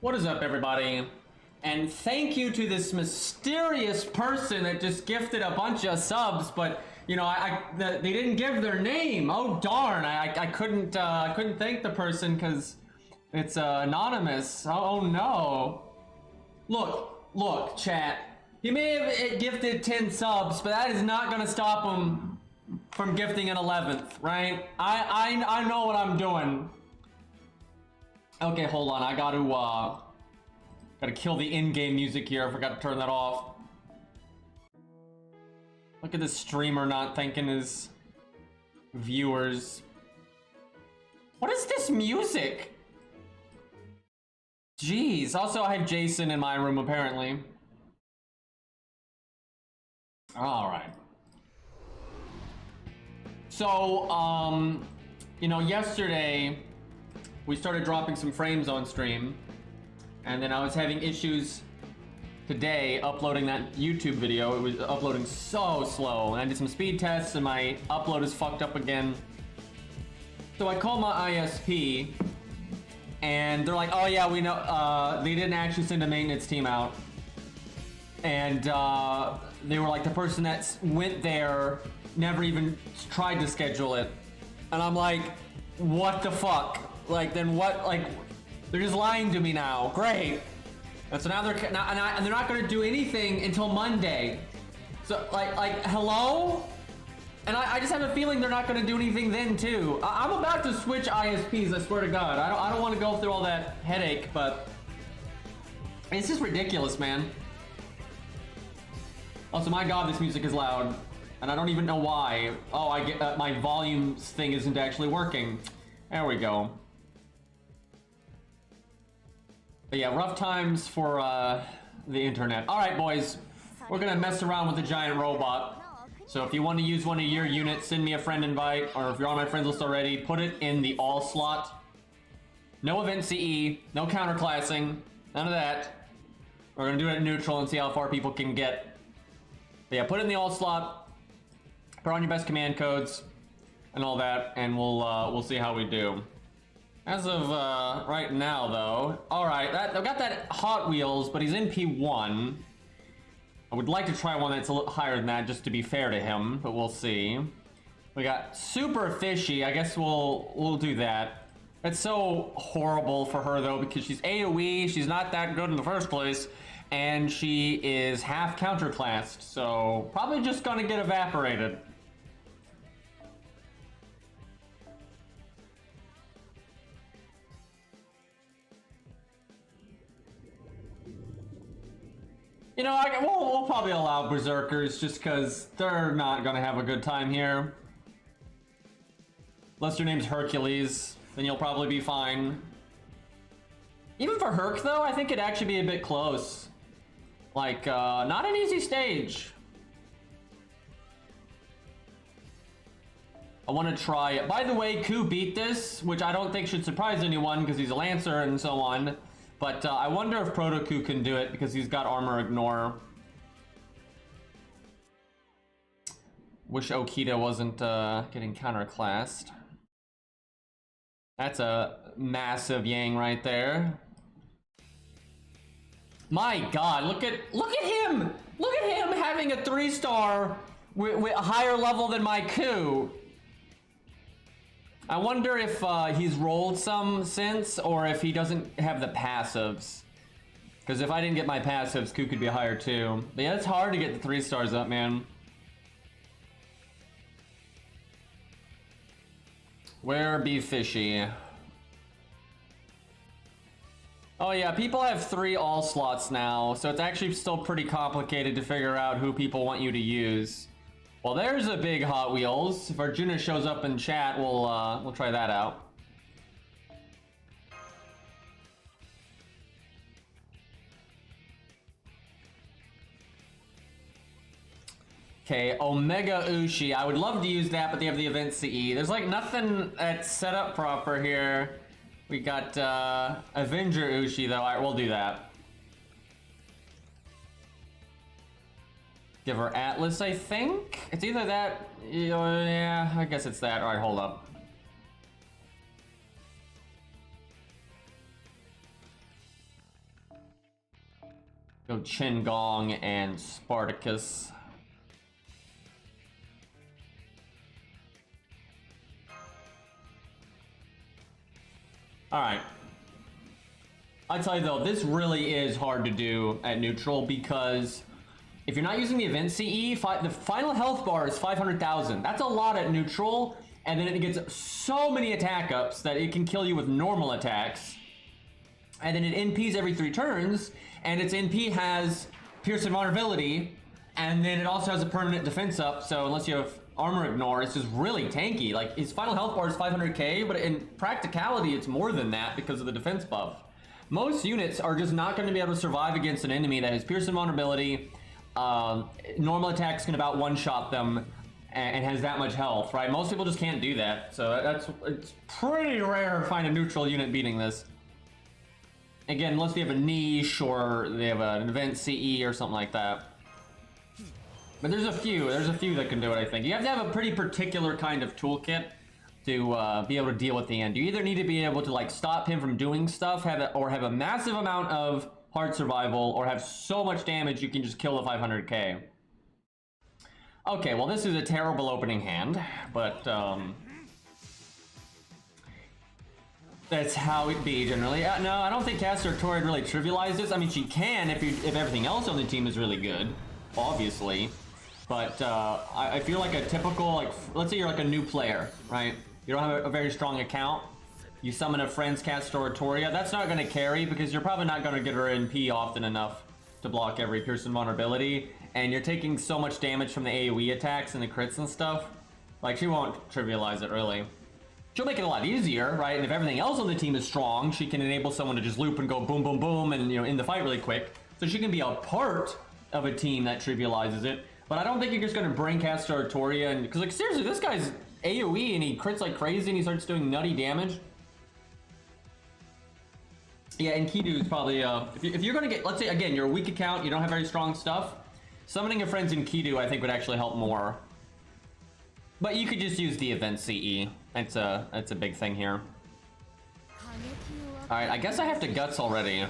What is up, everybody? And thank you to this mysterious person that just gifted a bunch of subs, but you know, they didn't give their name. Oh darn! I couldn't thank the person because it's anonymous. Oh no! Look, chat. He may have gifted 10 subs, but that is not gonna stop him from gifting an 11th, right? I know what I'm doing. Okay, hold on. I gotta kill the in-game music here. I forgot to turn that off. Look at this streamer not thanking his viewers. What is this music? Jeez. Also, I have Jason in my room, apparently. Alright. So, you know, yesterday we started dropping some frames on stream, and then I was having issues today uploading that YouTube video. It was uploading so slow, and I did some speed tests and my upload is fucked up again. So I called my ISP and they're like, oh yeah, we know, they didn't actually send a maintenance team out. And they were like, the person that went there never even tried to schedule it. And I'm like, what the fuck? Like, then what? Like, they're just lying to me now. Great. And so now they're not going to do anything until Monday. So like hello? And I just have a feeling they're not going to do anything then too. I'm about to switch ISPs. I swear to God. I don't want to go through all that headache, but it's just ridiculous, man. Also, my God, this music is loud, and I don't even know why. Oh, I get my volume thing isn't actually working. There we go. But yeah, rough times for the internet. All right, boys, we're gonna mess around with the giant robot. So if you want to use one of your units, send me a friend invite, or if you're on my friends list already, put it in the all slot. No event CE, no counterclassing, none of that. We're gonna do it at neutral and see how far people can get. But yeah, put it in the all slot, put on your best command codes, and all that, and we'll see how we do. As of right now, though, all right, I've got that Hot Wheels, but he's in P1. I would like to try one that's a little higher than that, just to be fair to him, but we'll see. We got Super Fishy. I guess we'll do that. It's so horrible for her though, because she's AoE. She's not that good in the first place, and she is half counterclassed, so probably just gonna get evaporated. You know, we'll probably allow Berserkers just because they're not going to have a good time here. Unless your name's Hercules, then you'll probably be fine. Even for Herc, though, I think it'd actually be a bit close. Like, not an easy stage. I want to try it. By the way, Ku beat this, which I don't think should surprise anyone because he's a Lancer and so on. But I wonder if Proto-Ku can do it because he's got armor ignore. Wish Okita wasn't getting counterclassed. That's a massive Yang right there. My God, look at him! Look at him having a 3-star with a higher level than my Ku. I wonder if he's rolled some since, or if he doesn't have the passives. Because if I didn't get my passives, Ku could be higher too. But yeah, it's hard to get the 3 stars up, man. Where be fishy? Oh yeah, people have 3 all slots now, so it's actually still pretty complicated to figure out who people want you to use. Well, there's a big Hot Wheels. If Arjuna shows up in chat, we'll try that out. Okay, Omega Ushi. I would love to use that, but they have the event CE. There's like nothing that's set up proper here. We got Avenger Ushi though. Alright, we'll do that. Give her Atlas, I think? It's either that... Yeah, I guess it's that. Alright, hold up. Go Qin Gong and Spartacus. Alright. I tell you though, this really is hard to do at neutral because if you're not using the event CE, the final health bar is 500,000. That's a lot at neutral, and then it gets so many attack ups that it can kill you with normal attacks. And then it NPs every 3 turns, and its NP has Pierce and Vulnerability, and then it also has a permanent defense up, so unless you have Armor Ignore, it's just really tanky. Like, his final health bar is 500k, but in practicality, it's more than that because of the defense buff. Most units are just not going to be able to survive against an enemy that has Pierce and Vulnerability. Normal attacks can about one-shot them and has that much health, right? Most people just can't do that, so it's pretty rare to find a neutral unit beating this. Again, unless they have a niche or they have an event CE or something like that. But there's a few that can do it, I think. You have to have a pretty particular kind of toolkit to be able to deal with the end. You either need to be able to like stop him from doing stuff, or have a massive amount of hard survival, or have so much damage you can just kill the 500k. Okay, well this is a terrible opening hand, but that's how it be generally. No, I don't think Caster Torrid really trivialized this. I mean, she can if everything else on the team is really good, obviously. But I feel like a typical, like, let's say you're like a new player, right? You don't have a very strong account. You summon a friend's Caster Toria. That's not going to carry because you're probably not going to get her NP often enough to block every Pierce and Vulnerability. And you're taking so much damage from the AoE attacks and the crits and stuff. Like, she won't trivialize it, really. She'll make it a lot easier, right? And if everything else on the team is strong, she can enable someone to just loop and go boom, boom, boom, and, you know, in the fight really quick. So she can be a part of a team that trivializes it. But I don't think you're just going to bring Caster Toria, and because, like, seriously, this guy's AoE and he crits like crazy and he starts doing nutty damage. Yeah, and Kidu is probably, if you're going to get, let's say, again, you're a weak account, you don't have very strong stuff, summoning your friends in Kidu, I think, would actually help more. But you could just use the event CE. That's a big thing here. Alright, I guess I have to Guts already.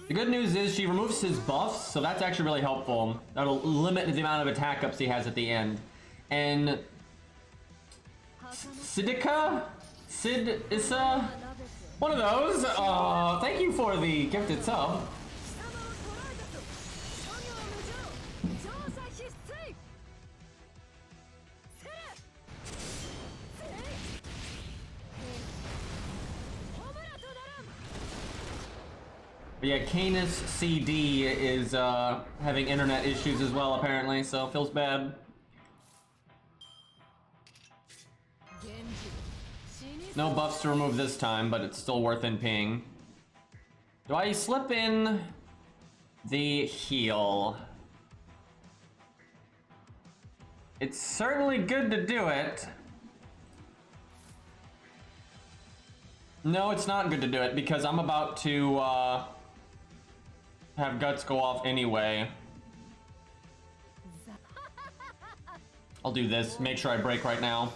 The good news is she removes his buffs, so that's actually really helpful. That'll limit the amount of attack ups he has at the end. And Sidika? Issa? One of those. Thank you for the gifted sub. But yeah, Canis CD is having internet issues as well, apparently, so feels bad. No buffs to remove this time, but it's still worth NPing. Do I slip in the heal? It's certainly good to do it. No, it's not good to do it because I'm about to have Guts go off anyway. I'll do this, make sure I break right now.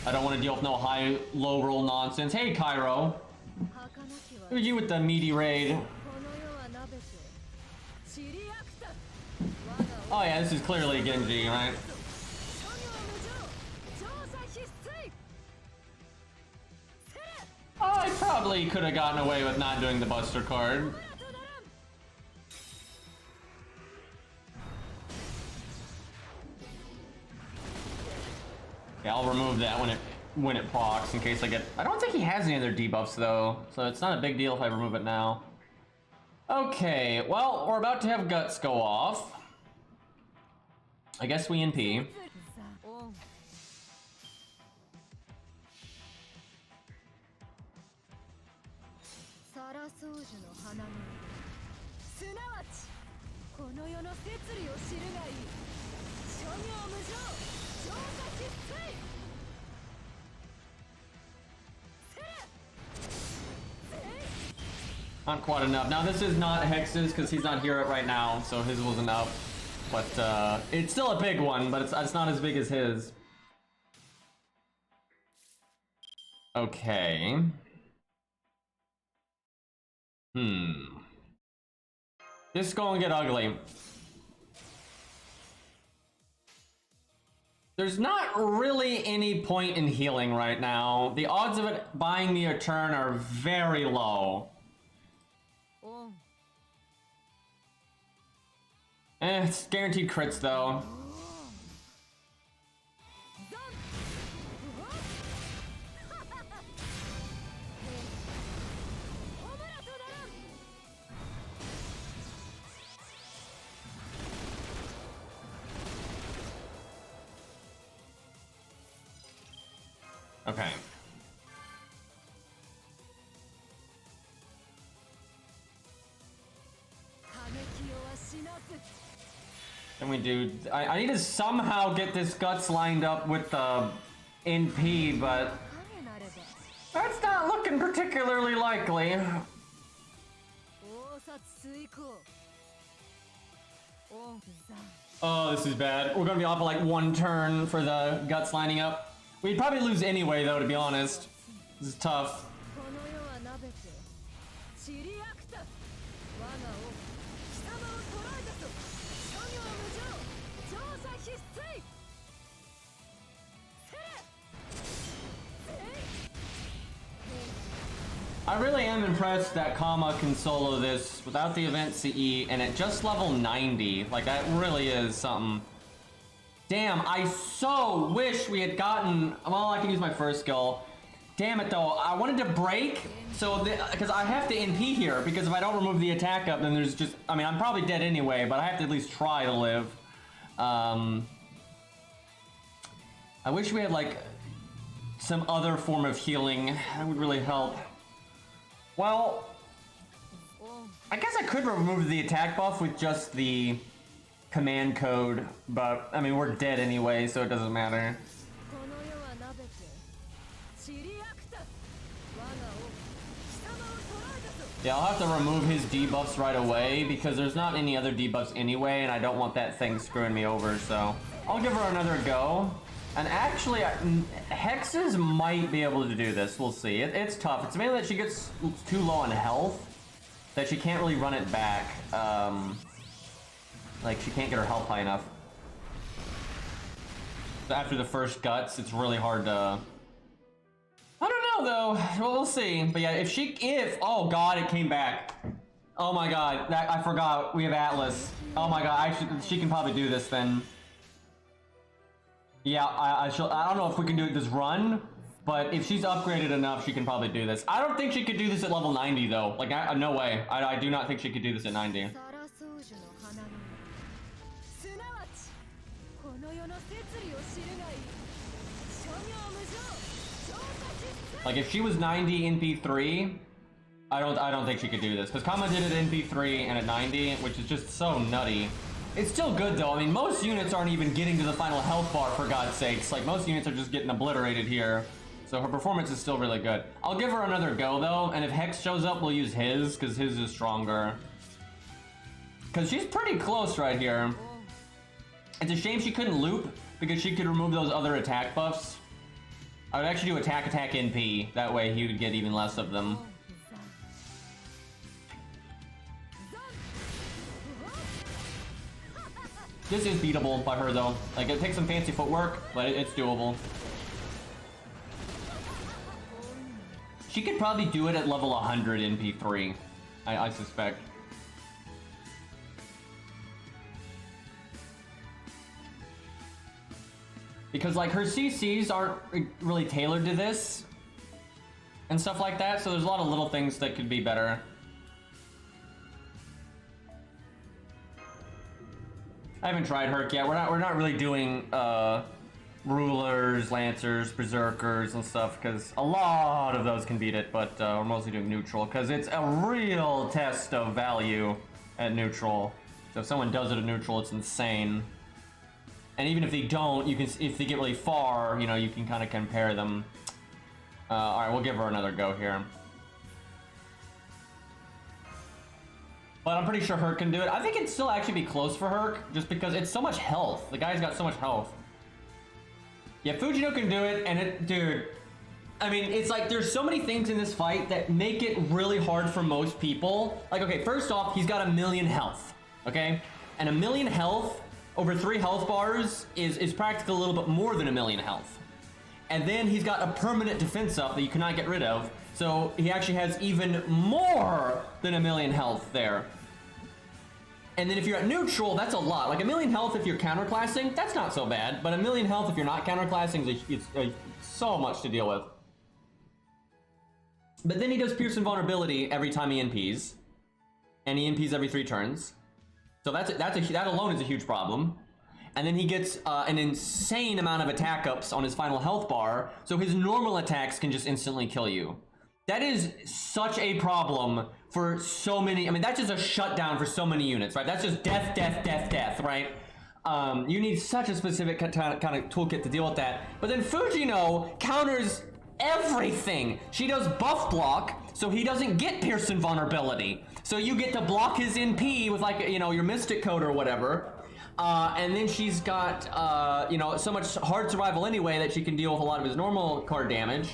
I don't want to deal with no high-low roll nonsense. Hey, Cairo. Who are you with the meaty raid? Oh yeah, this is clearly Genji, right? I probably could have gotten away with not doing the Buster card. Yeah, I'll remove that when it procs in case I get... I don't think he has any other debuffs though, so it's not a big deal if I remove it now. Okay, well, we're about to have Guts go off. I guess we NP. Not quite enough. Now this is not Hex's because he's not here right now, so his wasn't up. But it's still a big one, but it's not as big as his. Okay. This is gonna get ugly. There's not really any point in healing right now. The odds of it buying me a turn are very low. It's guaranteed crits though. Okay. Can we do... I need to somehow get this Guts lined up with the NP, but... that's not looking particularly likely. Oh, this is bad. We're gonna be off of like one turn for the Guts lining up. We'd probably lose anyway, though, to be honest. This is tough. I really am impressed that Kama can solo this without the event CE and at just level 90. Like, that really is something. Damn, I so wish we had gotten... well, I can use my first skill. Damn it, though. I wanted to break, so... because I have to NP here, because if I don't remove the attack up, then there's just... I mean, I'm probably dead anyway, but I have to at least try to live. I wish we had, like, some other form of healing. That would really help. Well... I guess I could remove the attack buff with just the... command code, but I mean we're dead anyway, so it doesn't matter. Yeah, I'll have to remove his debuffs right away because there's not any other debuffs anyway, and I don't want that thing screwing me over, so I'll give her another go. And actually, Hexes might be able to do this. We'll see. It's tough. It's mainly that she gets too low on health that she can't really run it back. Like, she can't get her health high enough. So after the first Guts, it's really hard to... I don't know, though. Well, we'll see. But yeah, if... oh, God, it came back. Oh, my God. I forgot. We have Atlas. Oh, my God. She can probably do this, then. Yeah, I don't know if we can do it this run, but if she's upgraded enough, she can probably do this. I don't think she could do this at level 90, though. Like, no way. I do not think she could do this at 90. Like, if she was 90 NP3, I don't think she could do this. Because Kama did it at NP3 and at 90, which is just so nutty. It's still good, though. I mean, most units aren't even getting to the final health bar, for God's sakes. Like, most units are just getting obliterated here. So her performance is still really good. I'll give her another go, though. And if Hex shows up, we'll use his, because his is stronger. Because she's pretty close right here. It's a shame she couldn't loop, because she could remove those other attack buffs. I would actually do attack NP. That way he would get even less of them. This is beatable by her, though. Like, it takes some fancy footwork, but it's doable. She could probably do it at level 100 NP3, I suspect. Because like her CCs aren't really tailored to this and stuff like that, so there's a lot of little things that could be better. I haven't tried Herc yet. We're not really doing rulers, lancers, berserkers, and stuff because a lot of those can beat it. But we're mostly doing neutral because it's a real test of value at neutral. So if someone does it at neutral, it's insane. And even if they don't, you can if they get really far, you know, you can kind of compare them. All right, we'll give her another go here. But I'm pretty sure Herc can do it. I think it'd still actually be close for Herc, just because it's so much health. The guy's got so much health. Yeah, Fujino can do it, and it, dude, I mean, it's like there's so many things in this fight that make it really hard for most people. Like, okay, first off, he's got 1,000,000 health, okay? And 1,000,000 health over 3 health bars is practically a little bit more than 1,000,000 health. And then he's got a permanent defense up that you cannot get rid of. So he actually has even more than 1,000,000 health there. And then if you're at neutral, that's a lot. Like 1,000,000 health if you're counterclassing, that's not so bad. But 1,000,000 health if you're not counterclassing, it's so much to deal with. But then he does Pierce Invulnerability every time he NPs. And he NPs every 3 turns. So that alone is a huge problem. And then he gets an insane amount of attack ups on his final health bar, so his normal attacks can just instantly kill you. That is such a problem for so many. I mean, that's just a shutdown for so many units, right? That's just death, death, death, death, right? You need such a specific kind of toolkit to deal with that. But then Fujino counters everything. She does buff block, so he doesn't get Pierce Invulnerability. So you get to block his NP with, like, you know, your Mystic Code or whatever. And then she's got, you know, so much hard survival anyway that she can deal with a lot of his normal card damage.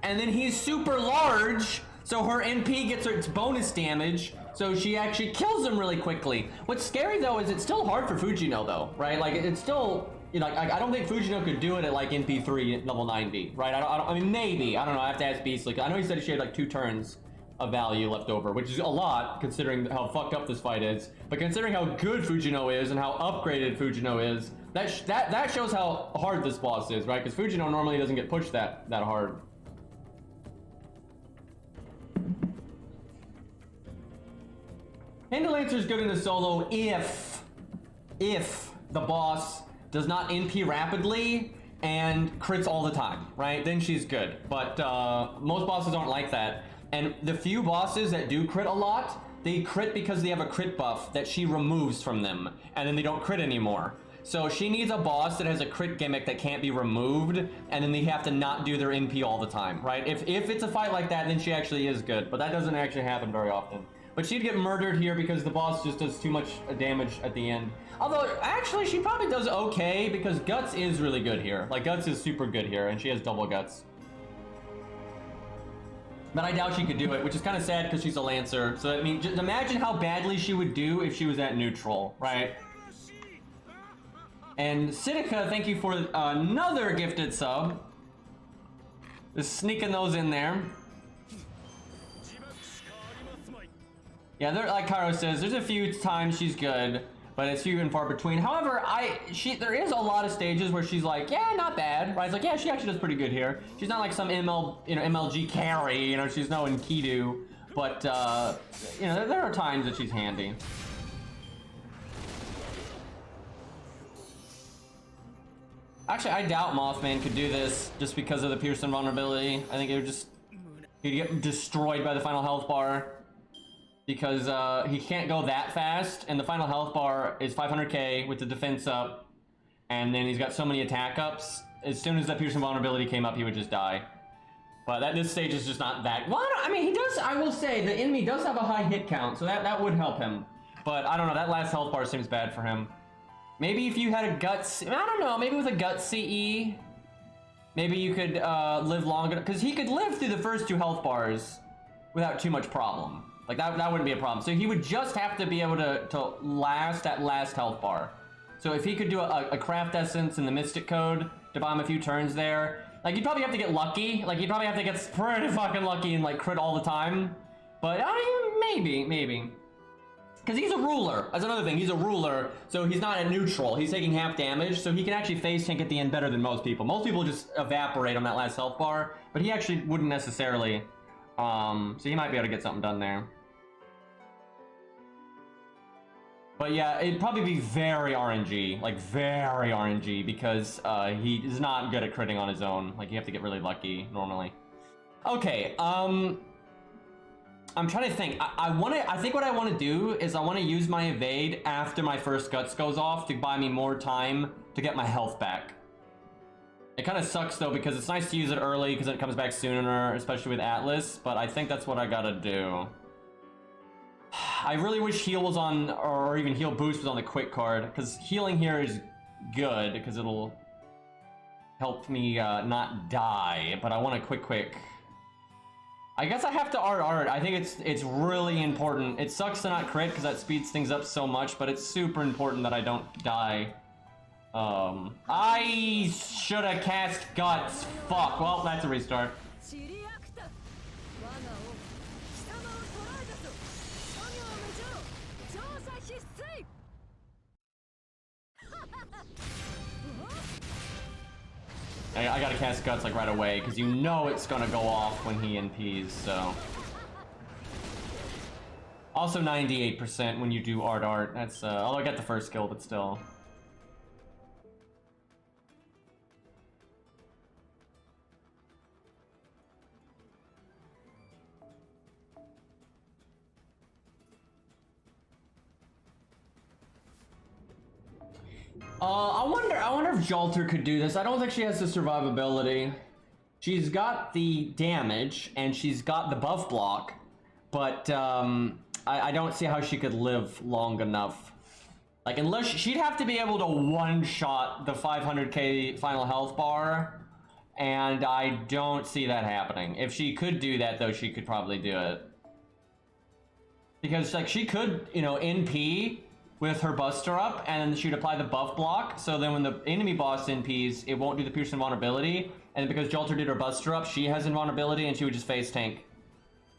And then he's super large, so her NP gets its bonus damage, so she actually kills him really quickly. What's scary though is it's still hard for Fujino though, right? Like it's still, you know, I don't think Fujino could do it at like NP3 at level 90, right? I mean, maybe, I don't know, I have to ask Beastly. I know he said she had like 2 turns of value left over, which is a lot considering how fucked up this fight is. But considering how good Fujino is and how upgraded Fujino is, that shows how hard this boss is, right? Because Fujino normally doesn't get pushed that hard. Handle Lancer is good in a solo if the boss does not NP rapidly and crits all the time, right? Then she's good. But most bosses aren't like that. And the few bosses that do crit a lot, they crit because they have a crit buff that she removes from them, and then they don't crit anymore. So she needs a boss that has a crit gimmick that can't be removed, and then they have to not do their NP all the time, right? If it's a fight like that, then she actually is good, but that doesn't actually happen very often. But she'd get murdered here because the boss just does too much damage at the end. Although, actually, she probably does okay because Guts is really good here. Like, Guts is super good here, and she has double Guts. But I doubt she could do it, which is kind of sad because she's a Lancer. So, I mean, just imagine how badly she would do if she was at neutral, right? And Sinica, thank you for another gifted sub. Just sneaking those in there. Yeah, like Cairo says, there's a few times she's good, but it's few and far between. However, there is a lot of stages where she's like, yeah, not bad, right? It's like, yeah, she actually does pretty good here. She's not like some MLG carry, you know, she's no Enkidu, but you know, there are times that she's handy. Actually, I doubt Mothman could do this just because of the Pierce Invulnerability. I think he'd get destroyed by the final health bar. Because he can't go that fast, and the final health bar is 500k with the defense up, and then he's got so many attack ups. As soon as that Pierce Invulnerability came up, he would just die. But this stage is just not that. Well, I mean, he does. I will say the enemy does have a high hit count, so that would help him. But I don't know. That last health bar seems bad for him. Maybe if you had a guts, I don't know. Maybe with a guts CE, maybe you could live longer, because he could live through the first 2 health bars without too much problem. Like, that wouldn't be a problem. So he would just have to be able to last that last health bar. So if he could do a Craft Essence and the Mystic Code to buy him a few turns there, like, you'd probably have to get lucky. Like, you'd probably have to get pretty fucking lucky and, like, crit all the time. But, I mean, maybe. Because he's a ruler. That's another thing. He's a ruler, so he's not a neutral. He's taking half damage, so he can actually phase tank at the end better than most people. Most people just evaporate on that last health bar, but he actually wouldn't necessarily. So he might be able to get something done there. But yeah, it'd probably be very RNG, like very RNG, because he is not good at critting on his own. Like you have to get really lucky normally. Okay, I'm trying to think. I think what I want to do is I want to use my evade after my first guts goes off to buy me more time to get my health back. It kind of sucks though because it's nice to use it early because it comes back sooner, especially with Atlas, but I think that's what I gotta do. I really wish heal was on, or even heal boost was on the quick card, because healing here is good because it'll help me not die, but I want a quick. I guess I have to art. I think it's really important. It sucks to not crit because that speeds things up so much, but it's super important that I don't die. I should have cast Guts. Fuck. Well, that's a restart. I gotta cast Guts like right away because you know it's gonna go off when he NPs, so. Also 98% when you do art. That's although I got the first skill, but still. I wonder if Jalter could do this. I don't think she has the survivability. She's got the damage and she's got the buff block, but I don't see how she could live long enough. Like unless she'd have to be able to one-shot the 500k final health bar, and I don't see that happening. If she could do that though, she could probably do it. Because like she could, you know, NP with her Buster up, and then she'd apply the buff block, so then when the enemy boss NPs, it won't do the pierce invulnerability, and because Jalter did her Buster up, she has invulnerability, and she would just phase tank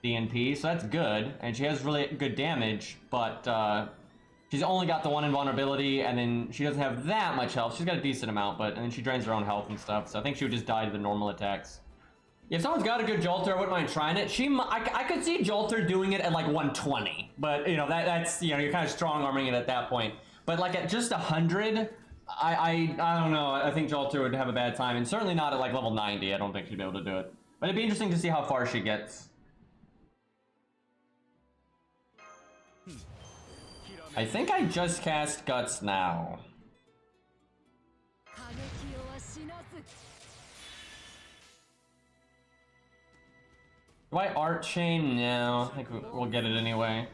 the NP, so that's good, and she has really good damage, but she's only got the one invulnerability, and then she doesn't have that much health. She's got a decent amount, but and then she drains her own health and stuff, so I think she would just die to the normal attacks. If someone's got a good Jalter, I wouldn't mind trying it. I could see Jalter doing it at like 120, but you know that's you know you're kind of strong arming it at that point. But like at just 100, I don't know. I think Jalter would have a bad time, and certainly not at like level 90. I don't think she'd be able to do it. But it'd be interesting to see how far she gets. I think I just cast Guts now. Do I art chain? No, I think we'll get it anyway.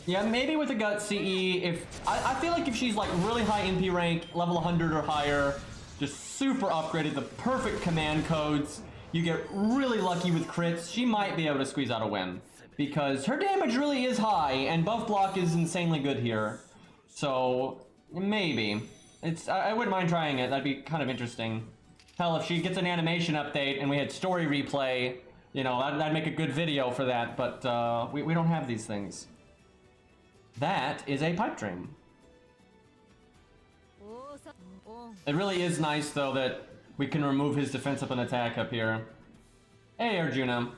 Yeah, maybe with a Gut CE, if I feel like if she's like really high NP rank, level 100 or higher, just super upgraded, the perfect command codes, you get really lucky with crits, she might be able to squeeze out a win. Because her damage really is high, and buff block is insanely good here. So, maybe. I wouldn't mind trying it, that'd be kind of interesting. Hell, if she gets an animation update and we had story replay, you know, that'd make a good video for that, but we don't have these things. That is a pipe dream. It really is nice, though, that we can remove his defense up and attack up here. Hey, Arjuna.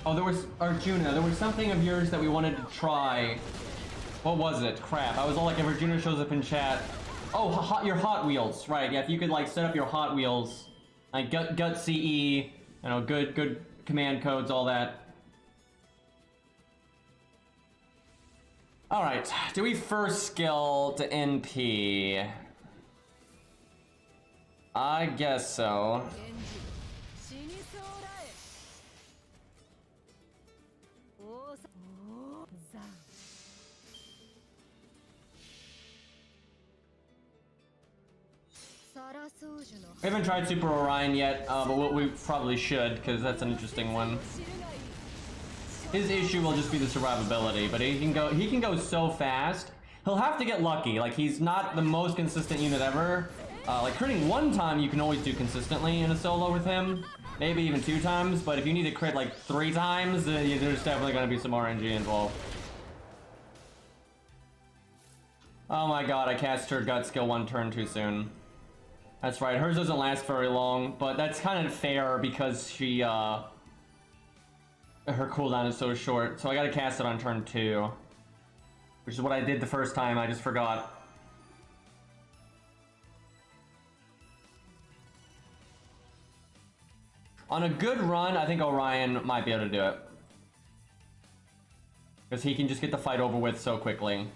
Oh, there was Arjuna. There was something of yours that we wanted to try. What was it? Crap. I was all like, if Arjuna shows up in chat. Oh, your Hot Wheels. Right, yeah, if you could like set up your Hot Wheels. Like gut CE, you know, good command codes, all that. Alright, do we first skill to NP? I guess so. We haven't tried Super Orion yet, but we probably should, because that's an interesting one. His issue will just be the survivability, but he can go so fast. He'll have to get lucky. Like, he's not the most consistent unit ever. Like, critting one time you can always do consistently in a solo with him. Maybe even 2 times, but if you need to crit like 3 times, there's definitely going to be some RNG involved. Oh my god, I cast her gut skill 1 turn too soon. That's right, hers doesn't last very long, but that's kind of fair because she, her cooldown is so short. So I gotta cast it on turn 2. Which is what I did the first time, I just forgot. On a good run, I think Orion might be able to do it. Because he can just get the fight over with so quickly.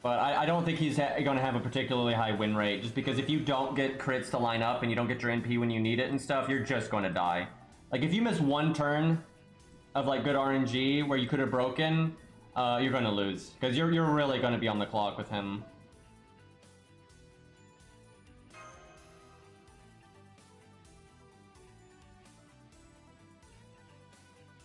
But I don't think he's going to have a particularly high win rate, just because if you don't get crits to line up and you don't get your NP when you need it and stuff, you're just going to die. Like, if you miss 1 turn of, like, good RNG where you could have broken, you're going to lose. Because you're really going to be on the clock with him.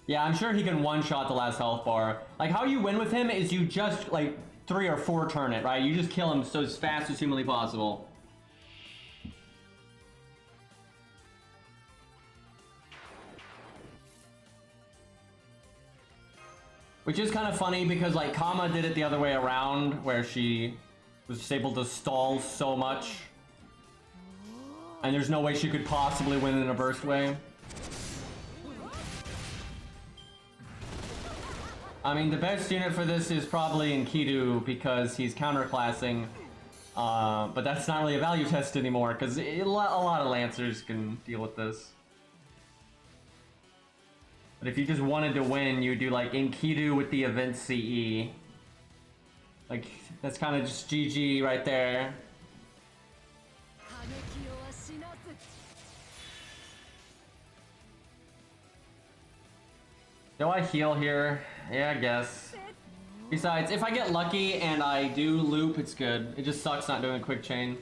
Yeah, I'm sure he can one-shot the last health bar. Like, how you win with him is you just, like, 3 or 4 turn it, right? You just kill him so as fast as humanly possible. Which is kind of funny because, like, Kama did it the other way around, where she was just able to stall so much. And there's no way she could possibly win in a burst way. I mean, the best unit for this is probably Enkidu because he's counterclassing, but that's not really a value test anymore because a lot of Lancers can deal with this. But if you just wanted to win, you do like Enkidu with the event CE. Like, that's kind of just GG right there. Do I heal here? Yeah, I guess. Besides, if I get lucky and I do loop, it's good. It just sucks not doing a quick chain.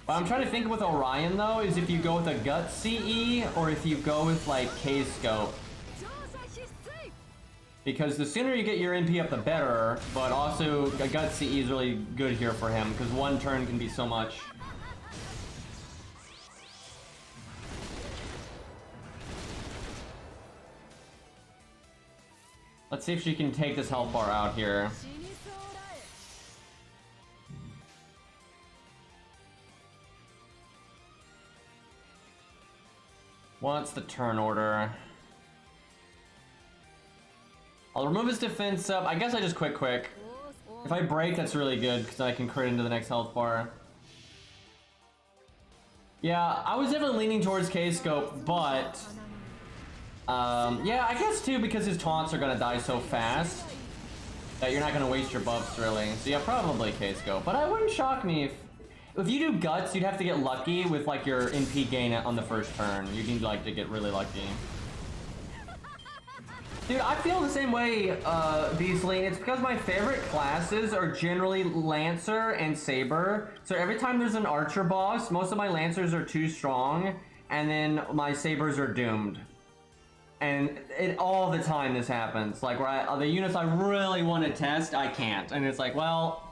What I'm trying to think with Orion, though, is if you go with a gut CE or if you go with, like, K-Scope. Because the sooner you get your NP up, the better, but also a gut CE is really good here for him, because 1 turn can be so much. Let's see if she can take this health bar out here. What's the turn order? I'll remove his defense up. I guess I just quick. If I break, that's really good because I can crit into the next health bar. Yeah, I was definitely leaning towards K-Scope, but... yeah, I guess too, because his taunts are gonna die so fast that you're not gonna waste your buffs, really. So yeah, probably K-Scope. But it wouldn't shock me if you do Guts, you'd have to get lucky with, like, your NP gain on the first turn. You need, like, to get really lucky. Dude, I feel the same way, Beasley. It's because my favorite classes are generally Lancer and Saber. So every time there's an Archer boss, most of my Lancers are too strong, and then my Sabers are doomed. And all the time this happens. Like, where the units I really want to test, I can't. And it's like, well...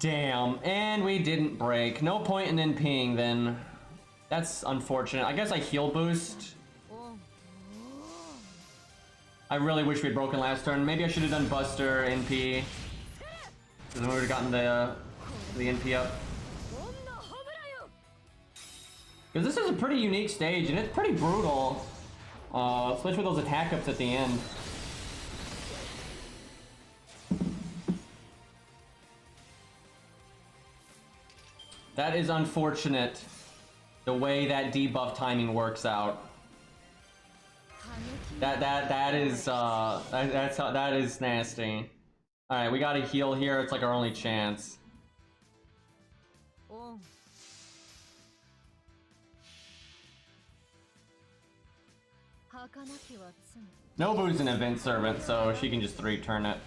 Damn. And we didn't break. No point in NPing, then. That's unfortunate. I guess I heal boost. I really wish we'd broken last turn. Maybe I should have done Buster, NP. Because then we would have gotten the NP up. Because this is a pretty unique stage, and it's pretty brutal. Especially with those attack ups at the end. That is unfortunate, the way that debuff timing works out. That is nasty. All right, we gotta heal here. It's like our only chance. Nobu's an event servant, so she can just 3-turn it.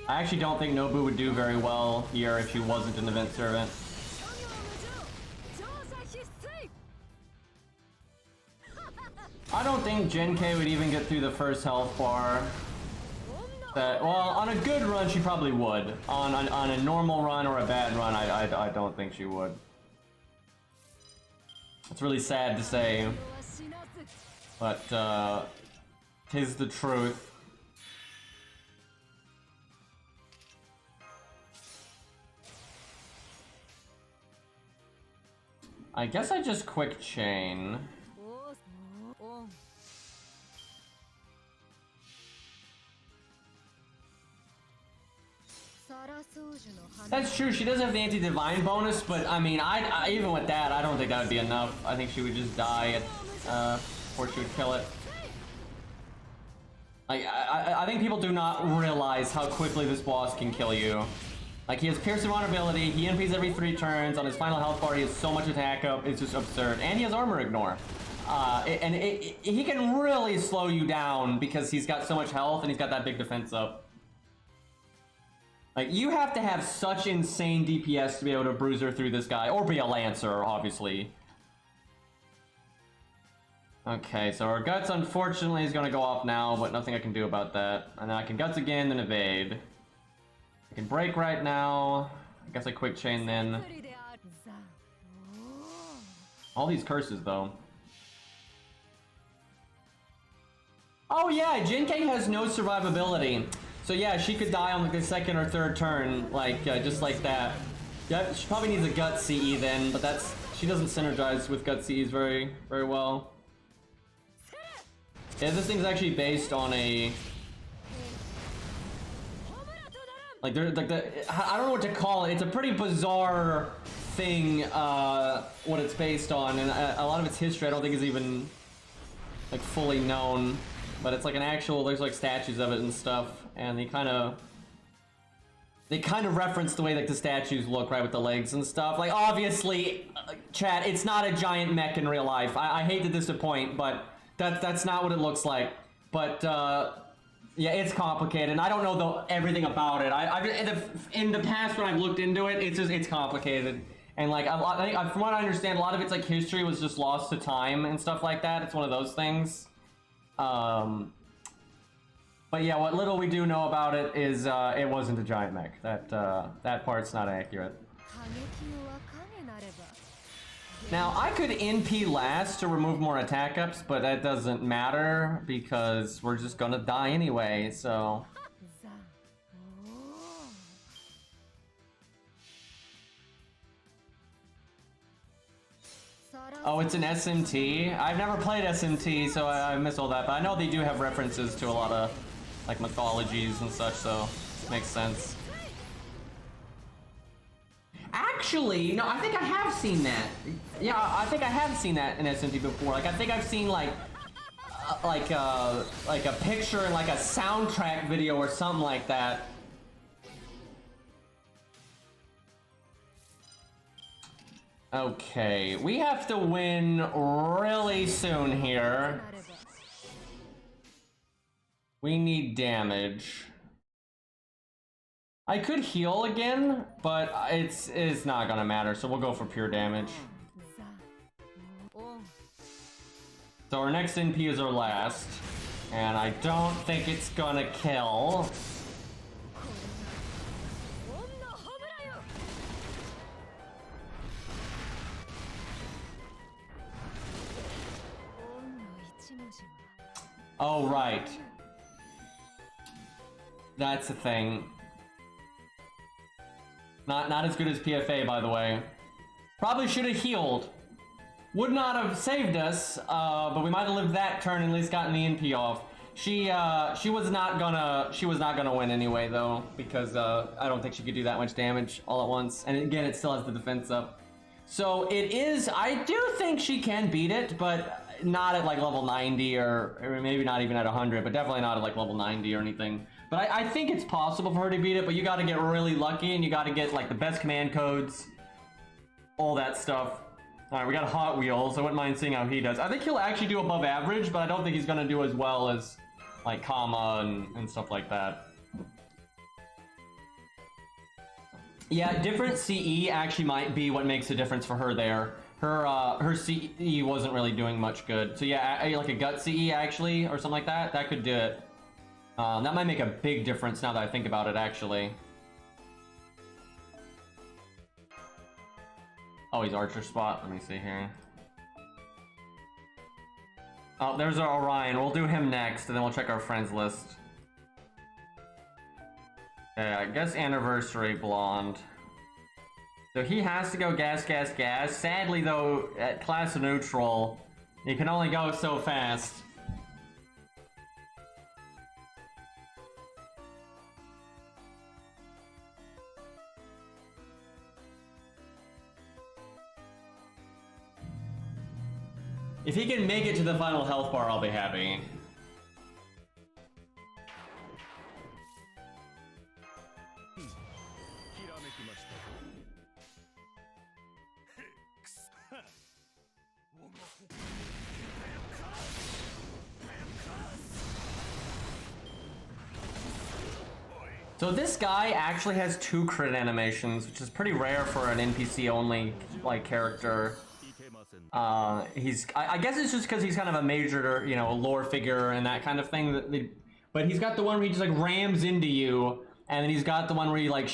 I actually don't think Nobu would do very well here if she wasn't an event servant. I don't think Gen-K would even get through the first health bar. Well, on a good run, she probably would. On a normal run or a bad run, I don't think she would. It's really sad to say, but 'tis the truth. I guess I just quick chain. That's true, she does have the anti-divine bonus, but I mean, I even with that, I don't think that would be enough. I think she would just die before she would kill it. Like, I think people do not realize how quickly this boss can kill you. Like, he has Pierce Invulnerability, he NPs every 3 turns, on his final health bar he has so much attack up, it's just absurd. And he has Armor Ignore. He can really slow you down because he's got so much health and he's got that big defense up. Like, you have to have such insane DPS to be able to bruiser through this guy, or be a Lancer, obviously. Okay, so our Guts, unfortunately, is going to go off now, but nothing I can do about that. And then I can Guts again, then evade. I can break right now. I guess I quick chain then. All these curses, though. Oh yeah, Gen-K has no survivability. So yeah, she could die on like the second or third turn, like just like that. Yeah, she probably needs a Gut CE then, but she doesn't synergize with Gut CEs very well. Yeah, this thing's actually based on a like I don't know what to call it. It's a pretty bizarre thing what it's based on, and a lot of its history I don't think is even like fully known. But it's like an actual, there's like statues of it and stuff, and they kind of reference the way like the statues look, right, with the legs and stuff. Like, obviously, chat, it's not a giant mech in real life. I hate to disappoint, but that's not what it looks like. But yeah, it's complicated, and I don't know everything about it. In the past when I've looked into it, it's complicated, and like from what I understand, a lot of its like history was just lost to time and stuff like that. It's one of those things. But yeah, what little we do know about it is it wasn't a giant mech. That part's not accurate. Now, I could NP last to remove more attack ups, but that doesn't matter because we're just gonna die anyway, so... Oh, it's an SMT? I've never played SMT, so I miss all that, but I know they do have references to a lot of, like, mythologies and such, so makes sense. Actually, no, I think I have seen that. Yeah, I think I have seen that in SMT before. Like, I think I've seen, like a picture in, like, a soundtrack video or something like that. Okay, we have to win really soon here. We need damage. I could heal again, but it's not gonna matter, so we'll go for pure damage. So our next NP is our last, and I don't think it's gonna kill. Oh, right. That's the thing. Not as good as PFA, by the way. Probably should have healed. Would not have saved us, but we might have lived that turn and at least gotten the NP off. She was not gonna win anyway, though, because I don't think she could do that much damage all at once. And again, it still has the defense up. So it is. I do think she can beat it, but not at like level 90 or maybe not even at 100, but definitely not at like level 90 or anything. But I think it's possible for her to beat it, but you got to get really lucky and you got to get like the best command codes, all that stuff. All right, we got Hot Wheels. I wouldn't mind seeing how he does. I think he'll actually do above average, but I don't think he's gonna do as well as like Kama and stuff like that. Yeah, different CE actually might be what makes a difference for her there. her CE wasn't really doing much good. So yeah, like a gut CE actually, or something like that. That could do it. That might make a big difference now that I think about it, actually. Oh, he's archer spot. Let me see here. Oh, there's our Orion. We'll do him next, and then we'll check our friends list. Yeah, I guess Anniversary Blonde. So he has to go gas, gas, gas. Sadly, though, at class neutral, he can only go so fast. If he can make it to the final health bar, I'll be happy. So this guy actually has 2 crit animations, which is pretty rare for an NPC-only like character. I guess it's just because he's kind of a major, you know, lore figure and that kind of thing. But he's got the one where he just like rams into you, and then he's got the one where he like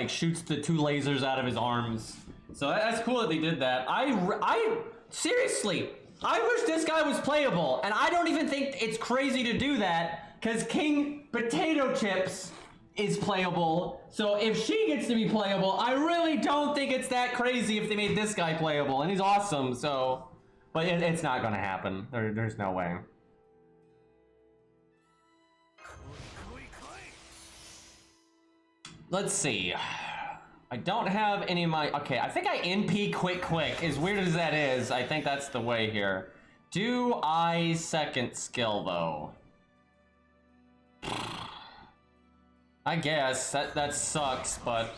shoots the 2 lasers out of his arms. So that's cool that they did that. I seriously, I wish this guy was playable, and I don't even think it's crazy to do that because King Potato Chips is playable. So if she gets to be playable, I really don't think it's that crazy if they made this guy playable, and he's awesome. So, but it's not gonna happen. There's no way. Let's see. I don't have any of my... Okay, I think I NP quick. As weird as that is, I think that's the way here. Do I second skill, though? I guess. That sucks, but...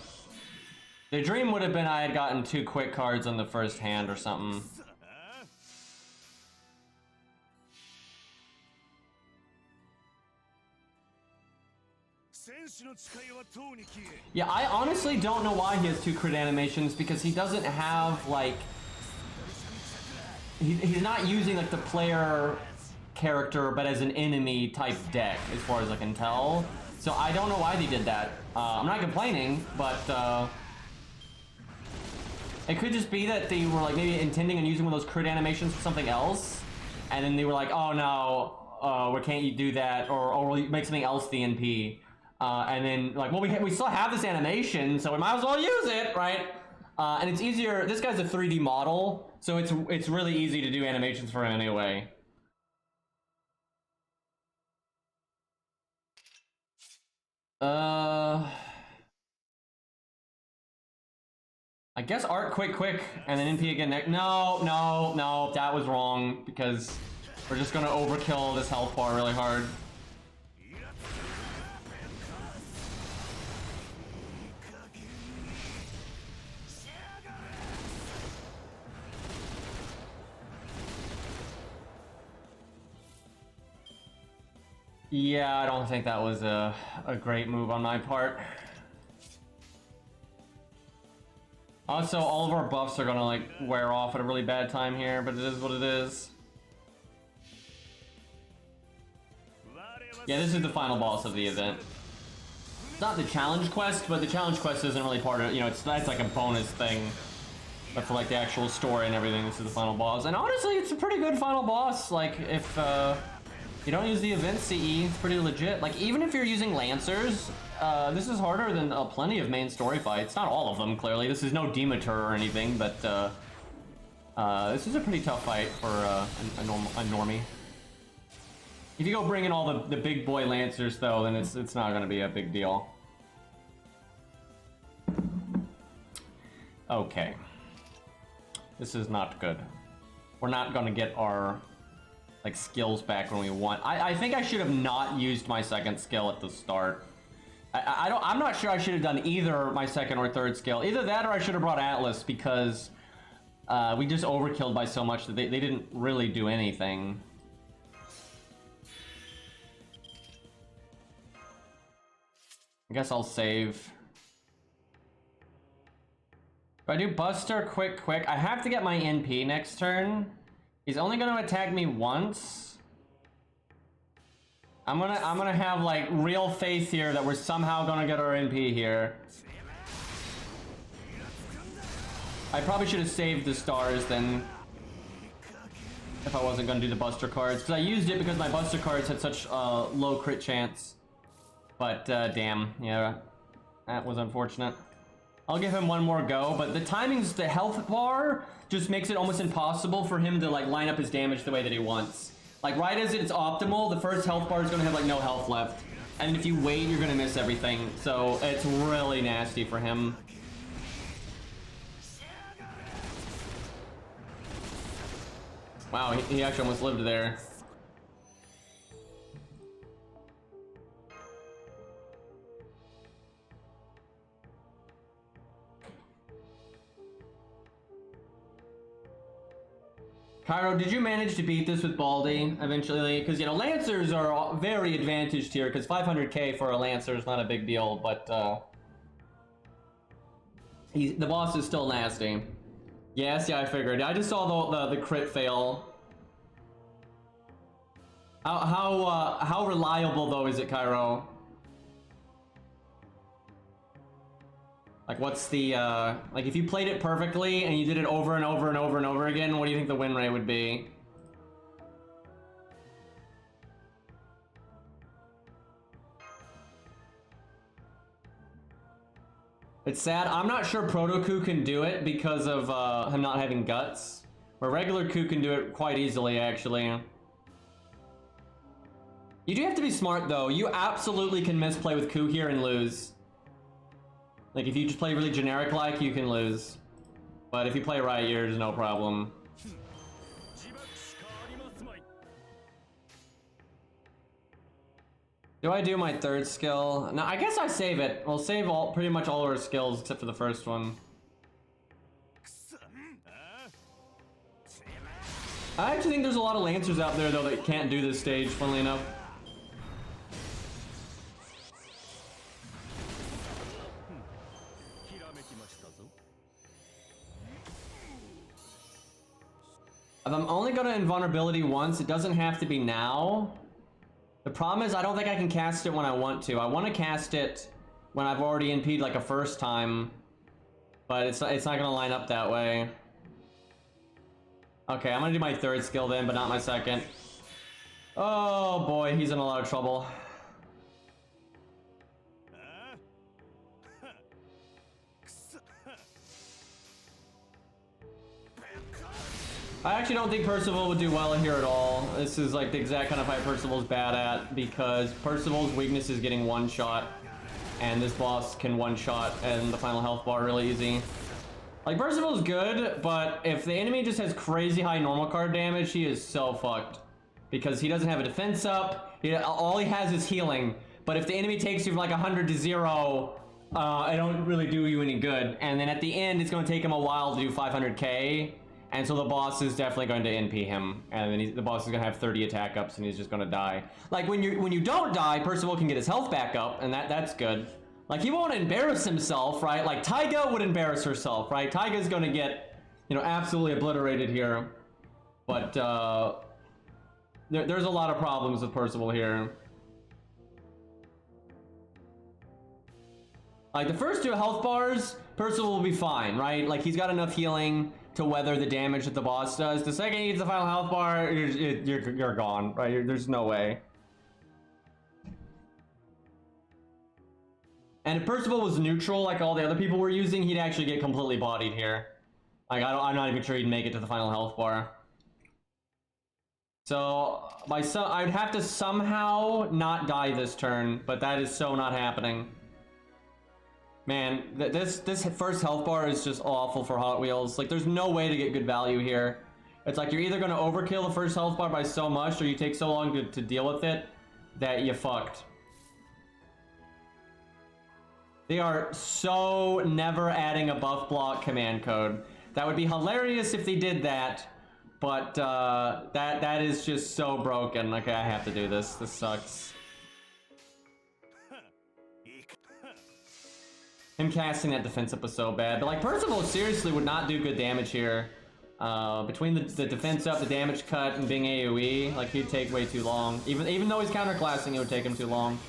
The dream would have been I had gotten 2 quick cards on the first hand or something. Yeah, I honestly don't know why he has 2 crit animations, because he doesn't have, like... He's not using, like, the player character, but as an enemy type deck, as far as I can tell. So I don't know why they did that. I'm not complaining, but, it could just be that they were, like, maybe intending on using one of those crit animations for something else, and then they were like, oh no, we can't do that, or we'll make something else the NP. And then, like, well, we still have this animation, so we might as well use it, right? And it's easier. This guy's a 3D model, so it's really easy to do animations for him anyway. I guess art quick, and then NP again. No, that was wrong, because we're just gonna overkill this health bar really hard. Yeah, I don't think that was a great move on my part. Also, all of our buffs are gonna, like, wear off at a really bad time here, but it is what it is. Yeah, this is the final boss of the event. It's not the challenge quest, but the challenge quest isn't really part of it. You know, that's like a bonus thing. But for, like, the actual story and everything, this is the final boss. And honestly, it's a pretty good final boss. Like, if, you don't use the event CE, it's pretty legit. Like, even if you're using Lancers, this is harder than plenty of main story fights. Not all of them, clearly. This is no Demeter or anything, but this is a pretty tough fight for a normie. If you go bring in all the big boy Lancers, though, then it's not going to be a big deal. Okay. This is not good. We're not going to get our... like, skills back when we want. I think I should have not used my second skill at the start. I'm not sure I should have done either my second or third skill. Either that or I should have brought Atlas, because we just overkilled by so much that they didn't really do anything. I guess I'll save. If I do Buster quick, I have to get my NP next turn. He's only gonna attack me once. I'm gonna have like real faith here that we're somehow gonna get our NP here. I probably should have saved the stars then, if I wasn't gonna do the Buster cards, because I used it because my Buster cards had such low crit chance. But damn, yeah, that was unfortunate. I'll give him one more go, but the timing's, the health bar just makes it almost impossible for him to like line up his damage the way that he wants. Like right as it's optimal, the first health bar is gonna have like no health left. And if you wait, you're gonna miss everything. So it's really nasty for him. Wow, he actually almost lived there. Cairo, did you manage to beat this with Baldy eventually? Because, you know, Lancers are very advantaged here, because 500k for a Lancer is not a big deal, but the boss is still nasty. Yes, yeah, I figured. I just saw the crit fail. How reliable, though, is it, Cairo? Like, what's the, like, if you played it perfectly and you did it over and over and over and over again, what do you think the win rate would be? It's sad. I'm not sure Proto-Ku can do it because of him not having guts. Where regular Ku can do it quite easily, actually. You do have to be smart, though. You absolutely can misplay with Ku here and lose. Like, if you just play really generic-like, you can lose. But if you play right, there's no problem. Do I do my third skill? No, I guess I save it. We'll save pretty much all our skills except for the first one. I actually think there's a lot of Lancers out there, though, that can't do this stage, funnily enough. I'm only going to invulnerability once. It doesn't have to be now. The problem is I don't think I can cast it when I want to. I want to cast it when I've already NP'd like a first time. But it's not going to line up that way. Okay, I'm going to do my third skill then, but not my second. Oh boy, he's in a lot of trouble. I actually don't think Percival would do well here at all. This is like the exact kind of fight Percival's bad at, because Percival's weakness is getting one shot, and this boss can one shot and the final health bar really easy. Like, Percival's good, but if the enemy just has crazy high normal card damage, he is so fucked. Because he doesn't have a defense up, all he has is healing. But if the enemy takes you from like 100 to 0, it don't really do you any good. And then at the end, it's going to take him a while to do 500k. And so the boss is definitely going to NP him, and then the boss is going to have 30 attack ups, and he's just going to die. Like, when you don't die, Percival can get his health back up, and that's good. Like, he won't embarrass himself, right? Like, Taiga would embarrass herself, right? Taiga's going to get, you know, absolutely obliterated here. But there's a lot of problems with Percival here. Like, the first two health bars, Percival will be fine, right? Like, he's got enough healing to weather the damage that the boss does. The second he gets the final health bar, you're gone, right? There's no way. And if Percival was neutral, like all the other people were using, he'd actually get completely bodied here. Like, I'm not even sure he'd make it to the final health bar. So, I'd have to somehow not die this turn, but that is so not happening. Man, this first health bar is just awful for Hot Wheels. Like, there's no way to get good value here. It's like you're either going to overkill the first health bar by so much, or you take so long to deal with it that you fucked. They are so never adding a buff block command code. That would be hilarious if they did that, but that is just so broken. Okay, I have to do this. This sucks. Him casting that defense up was so bad. But like Percival seriously would not do good damage here. Between the defense up, the damage cut, and being AoE, like he'd take way too long. Even though he's counterclassing, it would take him too long.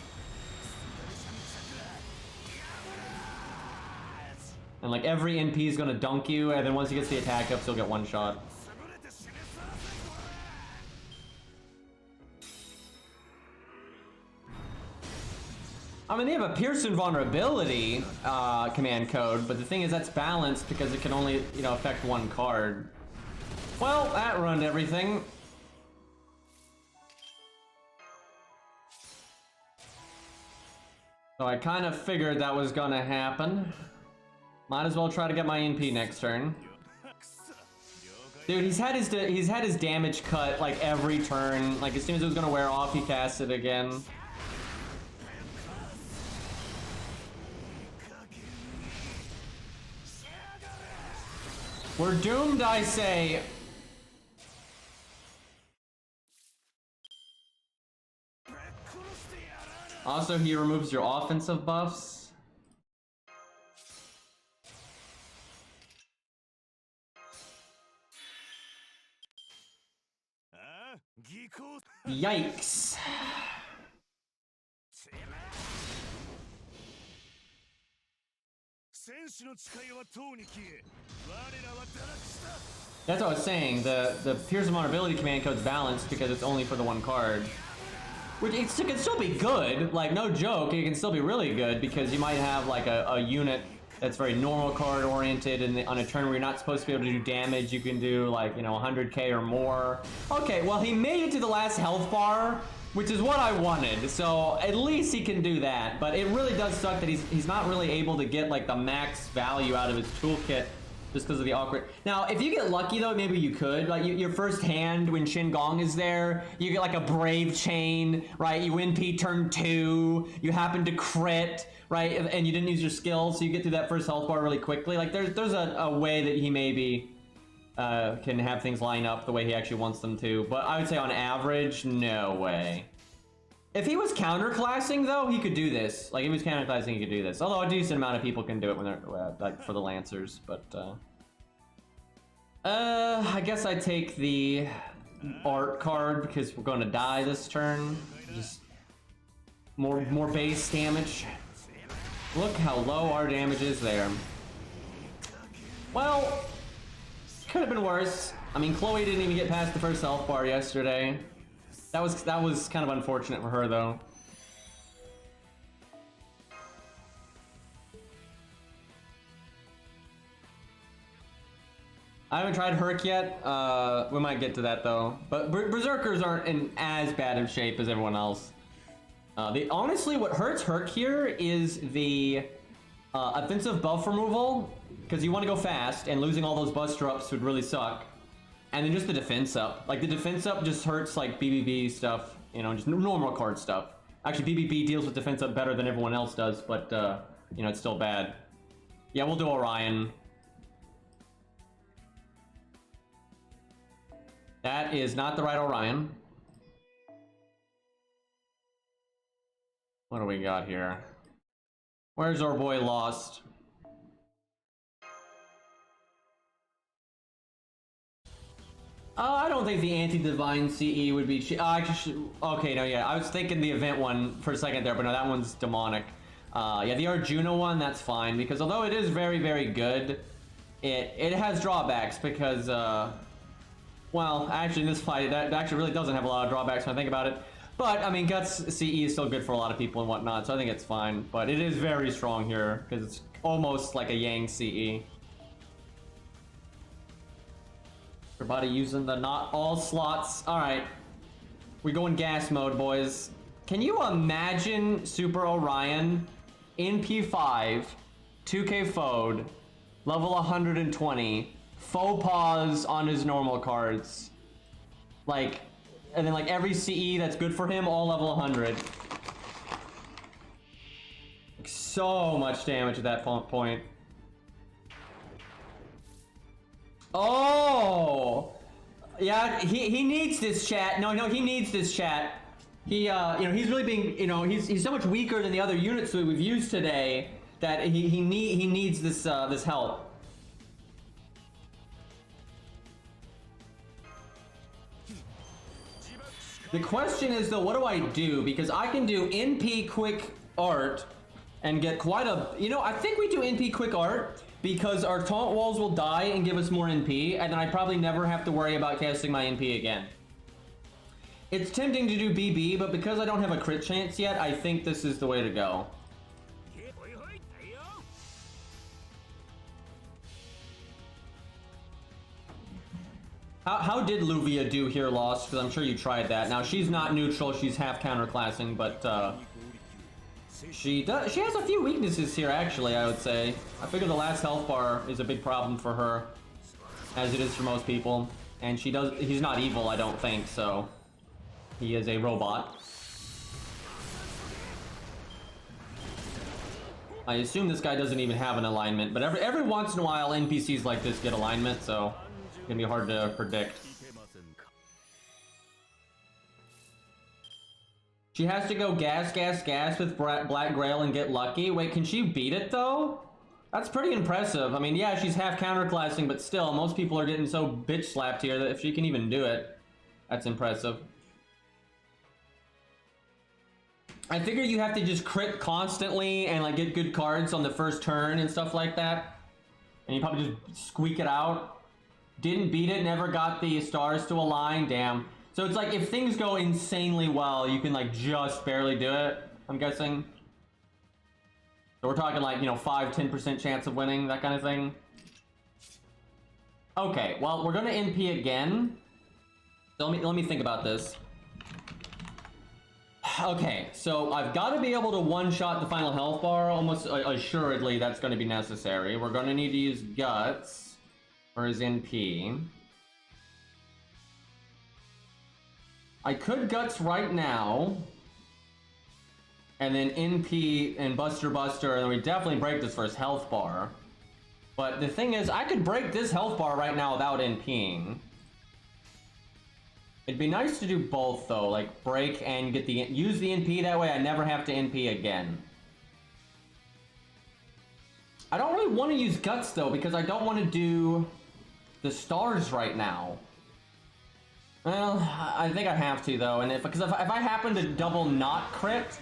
And like every NP is gonna dunk you, and then once he gets the attack up, he'll get one shot. I mean, they have a Pierce Invulnerability command code, but the thing is that's balanced because it can only, you know, affect one card. Well, that ruined everything. So I kind of figured that was gonna happen. Might as well try to get my NP next turn. Dude, he's had his damage cut like every turn. Like as soon as it was gonna wear off, he cast it again. We're doomed, I say. Also, he removes your offensive buffs. Yikes. That's what I was saying. The Pierce Invulnerability command code's balanced because it's only for the one card. Which it can still be good, like no joke, it can still be really good because you might have like a unit that's very normal card oriented, and on a turn where you're not supposed to be able to do damage, you can do like, you know, 100k or more. Okay, well he made it to the last health bar, which is what I wanted, so at least he can do that. But it really does suck that he's not really able to get like the max value out of his toolkit just because of the awkward. Now, if you get lucky though, maybe you could. Like your first hand when Shin Gong is there, you get like a Brave Chain, right? You win P turn 2, you happen to crit, right? And you didn't use your skill, so you get through that first health bar really quickly. Like there's a way that he maybe can have things line up the way he actually wants them to. But I would say on average, no way. If he was counterclassing though, he could do this. Like if he was counterclassing, he could do this. Although a decent amount of people can do it when they're like for the Lancers. But I guess I take the art card because we're going to die this turn. Just more base damage. Look how low our damage is there. Well, could have been worse. I mean, Chloe didn't even get past the first health bar yesterday. That was kind of unfortunate for her though. I haven't tried Herc yet. We might get to that though. But Berserkers aren't in as bad of shape as everyone else. Honestly, what hurts Herc here is the offensive buff removal, because you want to go fast, and losing all those buster ups would really suck. And then just the defense up. Like the defense up just hurts like BBB stuff, you know, just normal card stuff. Actually, BBB deals with defense up better than everyone else does, but you know, it's still bad. Yeah, we'll do Orion. That is not the right Orion. What do we got here? Where's our boy Lost? I don't think the anti-divine CE would be. Okay, no, yeah, I was thinking the event one for a second there, but no, that one's demonic. Yeah, the Arjuna one, that's fine, because although it is very, very good, it has drawbacks because, well, actually in this fight, that actually really doesn't have a lot of drawbacks when I think about it. But, I mean, Guts CE is still good for a lot of people and whatnot, so I think it's fine. But it is very strong here, because it's almost like a Yang CE. Everybody using the not all slots. Alright. We go in gas mode, boys. Can you imagine Super Orion in P5, 2k Fode, level 120, faux pas on his normal cards? Like, and then like every CE that's good for him, all level 100. Like, so much damage at that point. Oh, yeah, he needs this, chat. No, he needs this, chat. He, you know, he's really being, you know, he's so much weaker than the other units that we've used today that he needs this this help. The question is though, what do I do? Because I can do NP quick art and get quite a, you know, I think we do NP quick art because our taunt walls will die and give us more NP, and then I probably never have to worry about casting my NP again. It's tempting to do BB, but because I don't have a crit chance yet, I think this is the way to go. How did Luvia do here, Lost? Because I'm sure you tried that. Now, she's not neutral, she's half counterclassing, but she has a few weaknesses here, actually, I would say. I figure the last health bar is a big problem for her, as it is for most people. And he's not evil, I don't think, so he is a robot. I assume this guy doesn't even have an alignment, but every once in a while NPCs like this get alignment, so it's gonna be hard to predict. She has to go gas, gas, gas with Black Grail and get lucky. Wait, can she beat it though? That's pretty impressive. I mean, yeah, she's half counterclassing, but still, most people are getting so bitch slapped here that if she can even do it, that's impressive. I figure you have to just crit constantly and like get good cards on the first turn and stuff like that. And you probably just squeak it out. Didn't beat it, never got the stars to align, damn. So it's like if things go insanely well, you can like just barely do it, I'm guessing. So we're talking like, you know, 5-10% chance of winning, that kind of thing. Okay, well, we're gonna NP again. So let me think about this. Okay, so I've got to be able to one-shot the final health bar. Almost assuredly that's going to be necessary. We're going to need to use Guts for his NP. I could Guts right now, and then NP and Buster, and then we definitely break this first health bar. But the thing is, I could break this health bar right now without NPing. It'd be nice to do both though, like break and get use the NP, that way I never have to NP again. I don't really want to use Guts though, because I don't want to do the stars right now. Well, I think I have to though, and because if I happen to double not crit,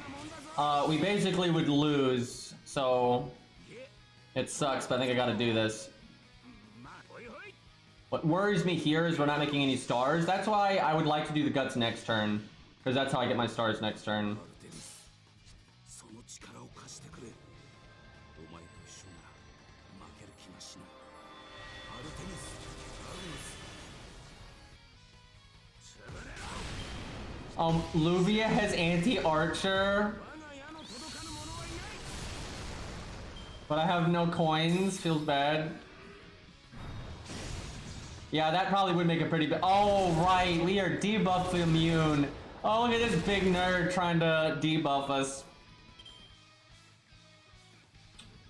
we basically would lose, so it sucks, but I think I gotta do this. What worries me here is we're not making any stars. That's why I would like to do the Guts next turn, because that's how I get my stars next turn. Luvia has anti-archer. But I have no coins, feels bad. Yeah, that probably would make a pretty big. Oh, right, we are debuff immune. Oh, look at this big nerd trying to debuff us.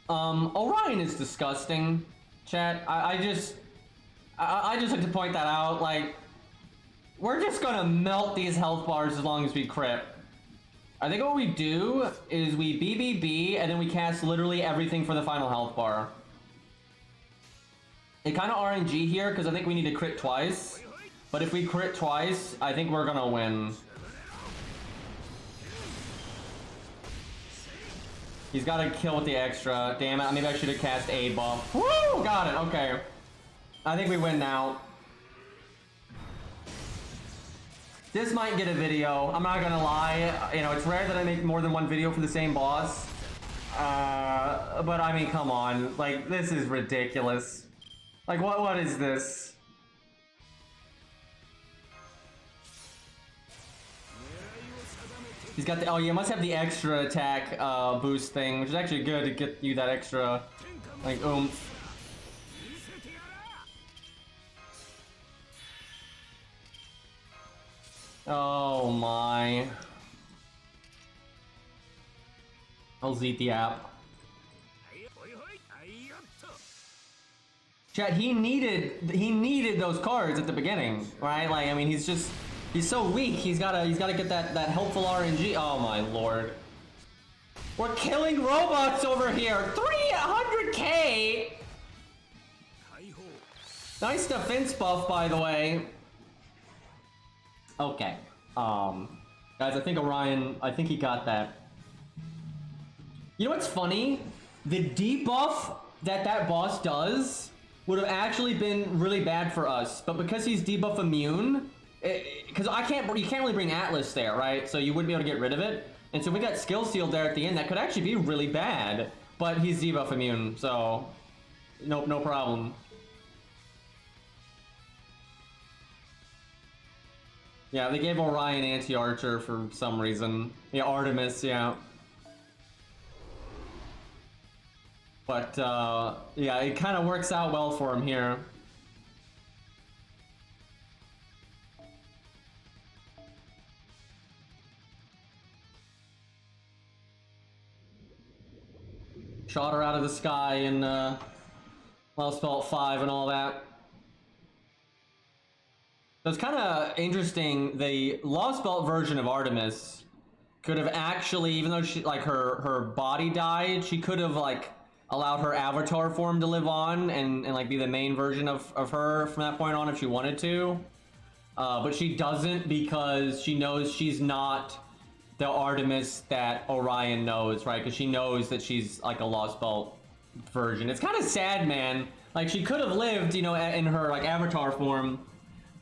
Orion is disgusting, chat. I just like to point that out. Like, we're just gonna melt these health bars as long as we crit. I think what we do is we BBB and then we cast literally everything for the final health bar. It kind of RNG here because I think we need to crit twice. But if we crit twice, I think we're gonna win. He's got to kill with the extra. Damn it, maybe I should have cast a buff. Woo! Got it, okay. I think we win now. This might get a video, I'm not gonna lie. You know, it's rare that I make more than one video for the same boss. But I mean, come on. Like, this is ridiculous. Like, what is this? He's got the, oh, you must have the extra attack boost thing, which is actually good to get you that extra, like, oomph. Oh my. I'll zeet the app. Chat, he needed those cards at the beginning, right? Like, I mean, he's so weak. He's gotta get that helpful RNG. Oh my lord. We're killing robots over here. 300k. Nice defense buff, by the way. Okay. Guys, I think Orion, I think he got that. You know what's funny? The debuff that boss does would have actually been really bad for us, but because he's debuff immune, because you can't really bring Atlas there, right? So you wouldn't be able to get rid of it. And so we got skill sealed there at the end. That could actually be really bad, but he's debuff immune, so no problem. Yeah, they gave Orion anti-archer for some reason. Yeah, Artemis, yeah. But, yeah, it kind of works out well for him here. Shot her out of the sky in, Lost Belt 5 and all that. So it's kind of interesting, the Lost Belt version of Artemis could have actually, even though she, like, her body died, she could have, like, allowed her avatar form to live on and like be the main version of her from that point on if she wanted to. But she doesn't because she knows she's not the Artemis that Orion knows, right? Because she knows that she's like a Lost Belt version. It's kind of sad, man. Like, she could have lived, you know, in her like avatar form,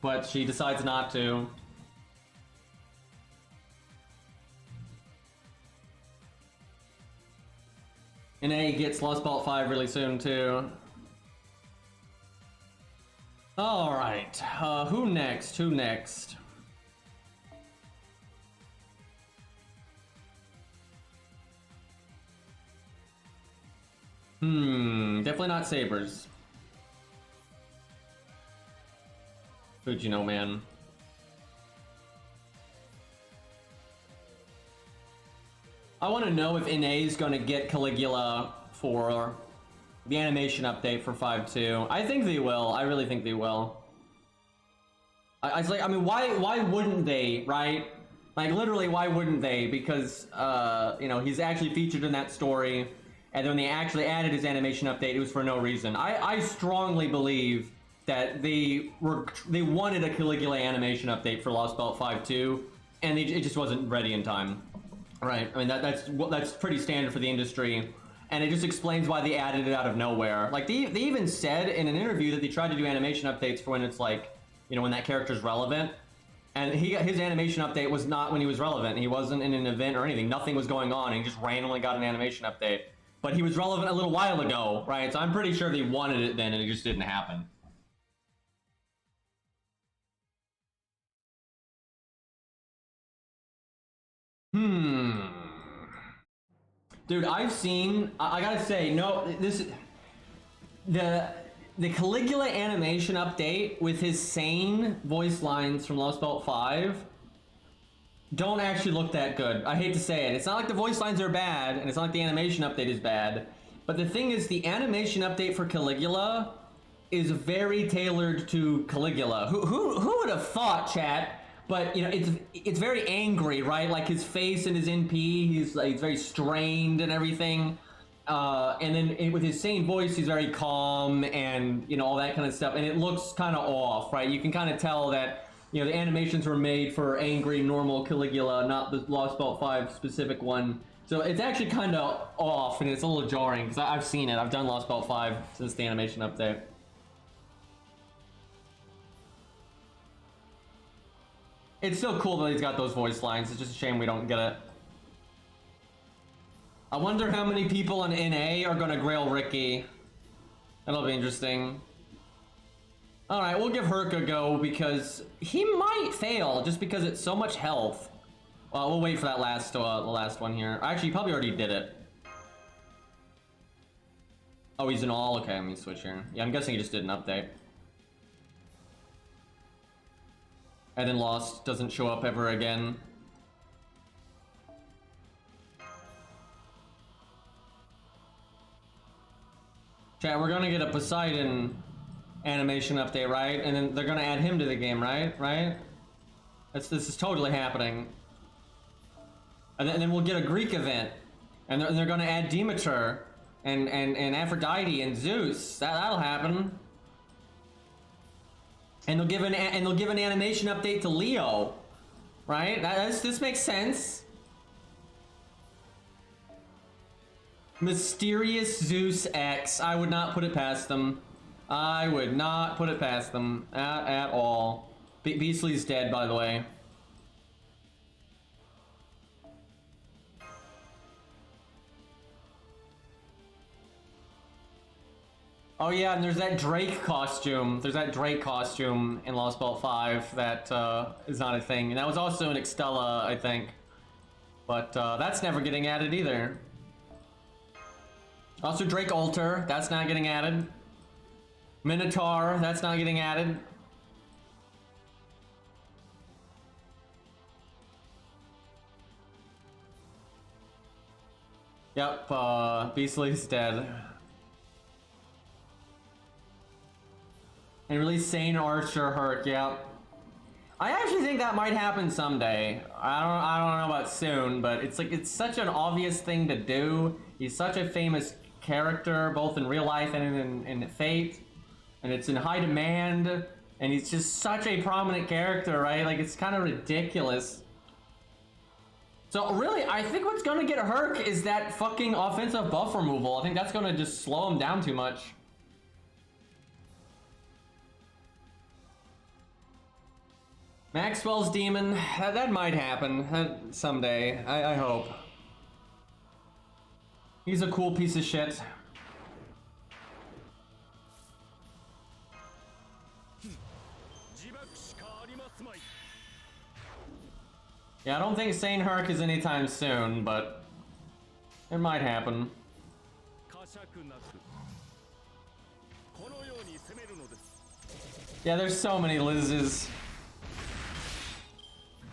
but she decides not to. And A gets Lost Belt 5 really soon, too. Alright, who next? Who next? Definitely not Sabers. Fujino, man. I want to know if NA is going to get Caligula for the animation update for 5.2. I think they will. I really think they will. I mean, why wouldn't they, right? Like, literally, why wouldn't they? Because, you know, he's actually featured in that story, and then when they actually added his animation update, it was for no reason. I strongly believe that they wanted a Caligula animation update for Lost Belt 5.2, and it just wasn't ready in time. Right, I mean, that's pretty standard for the industry, and it just explains why they added it out of nowhere. Like, they even said in an interview that they tried to do animation updates for when it's like, you know, when that character's relevant, and his animation update was not when he was relevant. He wasn't in an event or anything. Nothing was going on, and he just randomly got an animation update. But he was relevant a little while ago, right? So I'm pretty sure they wanted it then, and it just didn't happen. Dude, I've seen, I gotta say, no, the Caligula animation update with his sane voice lines from Lost Belt 5 don't actually look that good. I hate to say it. It's not like the voice lines are bad, and it's not like the animation update is bad. But the thing is, the animation update for Caligula is very tailored to Caligula. Who would have thought, chat? But, you know, it's very angry, right? Like, his face and his NP, he's very strained and everything. And then with his sane voice, he's very calm and, you know, all that kind of stuff. And it looks kind of off, right? You can kind of tell that, you know, the animations were made for angry, normal Caligula, not the Lost Belt 5 specific one. So it's actually kind of off, and it's a little jarring, because I've seen it. I've done Lost Belt 5 since the animation update. It's still cool that he's got those voice lines. It's just a shame we don't get it. I wonder how many people in NA are gonna grail Ricky. That'll be interesting. Alright, we'll give Herc a go because he might fail just because it's so much health. Well, we'll wait for that last, the last one here. Actually, he probably already did it. Oh, he's in all? Okay, let me switch here. Yeah, I'm guessing he just did an update. And then Lost doesn't show up ever again. Chat, we're gonna get a Poseidon animation update, right? And then they're gonna add him to the game, right? Right? This is totally happening. And then we'll get a Greek event. And they're gonna add Demeter and Aphrodite and Zeus. That'll happen. And they'll give an animation update to Leo, right? This makes sense. Mysterious Zeus X. I would not put it past them. I would not put it past them at all. Beastly's dead, by the way. Oh yeah, and there's that Drake costume. There's that Drake costume in Lost Belt 5 that is not a thing. And that was also in Extella, I think. But that's never getting added either. Also Drake Alter, that's not getting added. Minotaur, that's not getting added. Yep, Beastly's dead. And release Sane Archer Herc, yep. I actually think that might happen someday. I don't know about soon, but it's like it's such an obvious thing to do. He's such a famous character, both in real life and in Fate. And it's in high demand, and he's just such a prominent character, right? Like, it's kind of ridiculous. So really, I think what's gonna get Herc is that fucking offensive buff removal. I think that's gonna just slow him down too much. Maxwell's Demon, that might happen someday, I hope. He's a cool piece of shit. Yeah, I don't think Sane Herc is anytime soon, but it might happen. Yeah, there's so many Lizzes.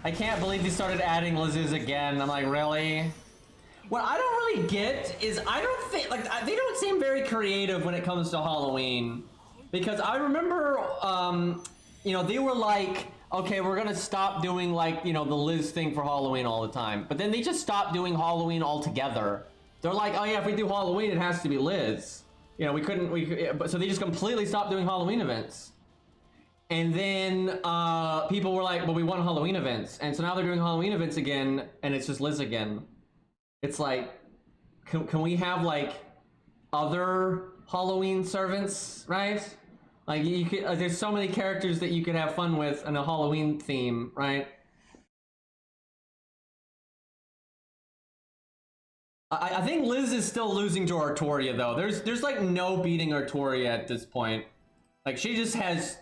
I can't believe they started adding Lizzes again. I'm like, really? What I don't really get is I don't think, like, they don't seem very creative when it comes to Halloween. Because I remember, you know, they were like, okay, we're gonna stop doing, like, you know, the Liz thing for Halloween all the time. But then they just stopped doing Halloween altogether. They're like, oh yeah, if we do Halloween, it has to be Liz. You know, so they just completely stopped doing Halloween events. And then people were like, well, we want Halloween events. And so now they're doing Halloween events again, and it's just Liz again. It's like, can we have, like, other Halloween servants, right? Like, you could, there's so many characters that you could have fun with in a Halloween theme, right? I think Liz is still losing to Artoria, though. There's like no beating Artoria at this point. Like, she just has,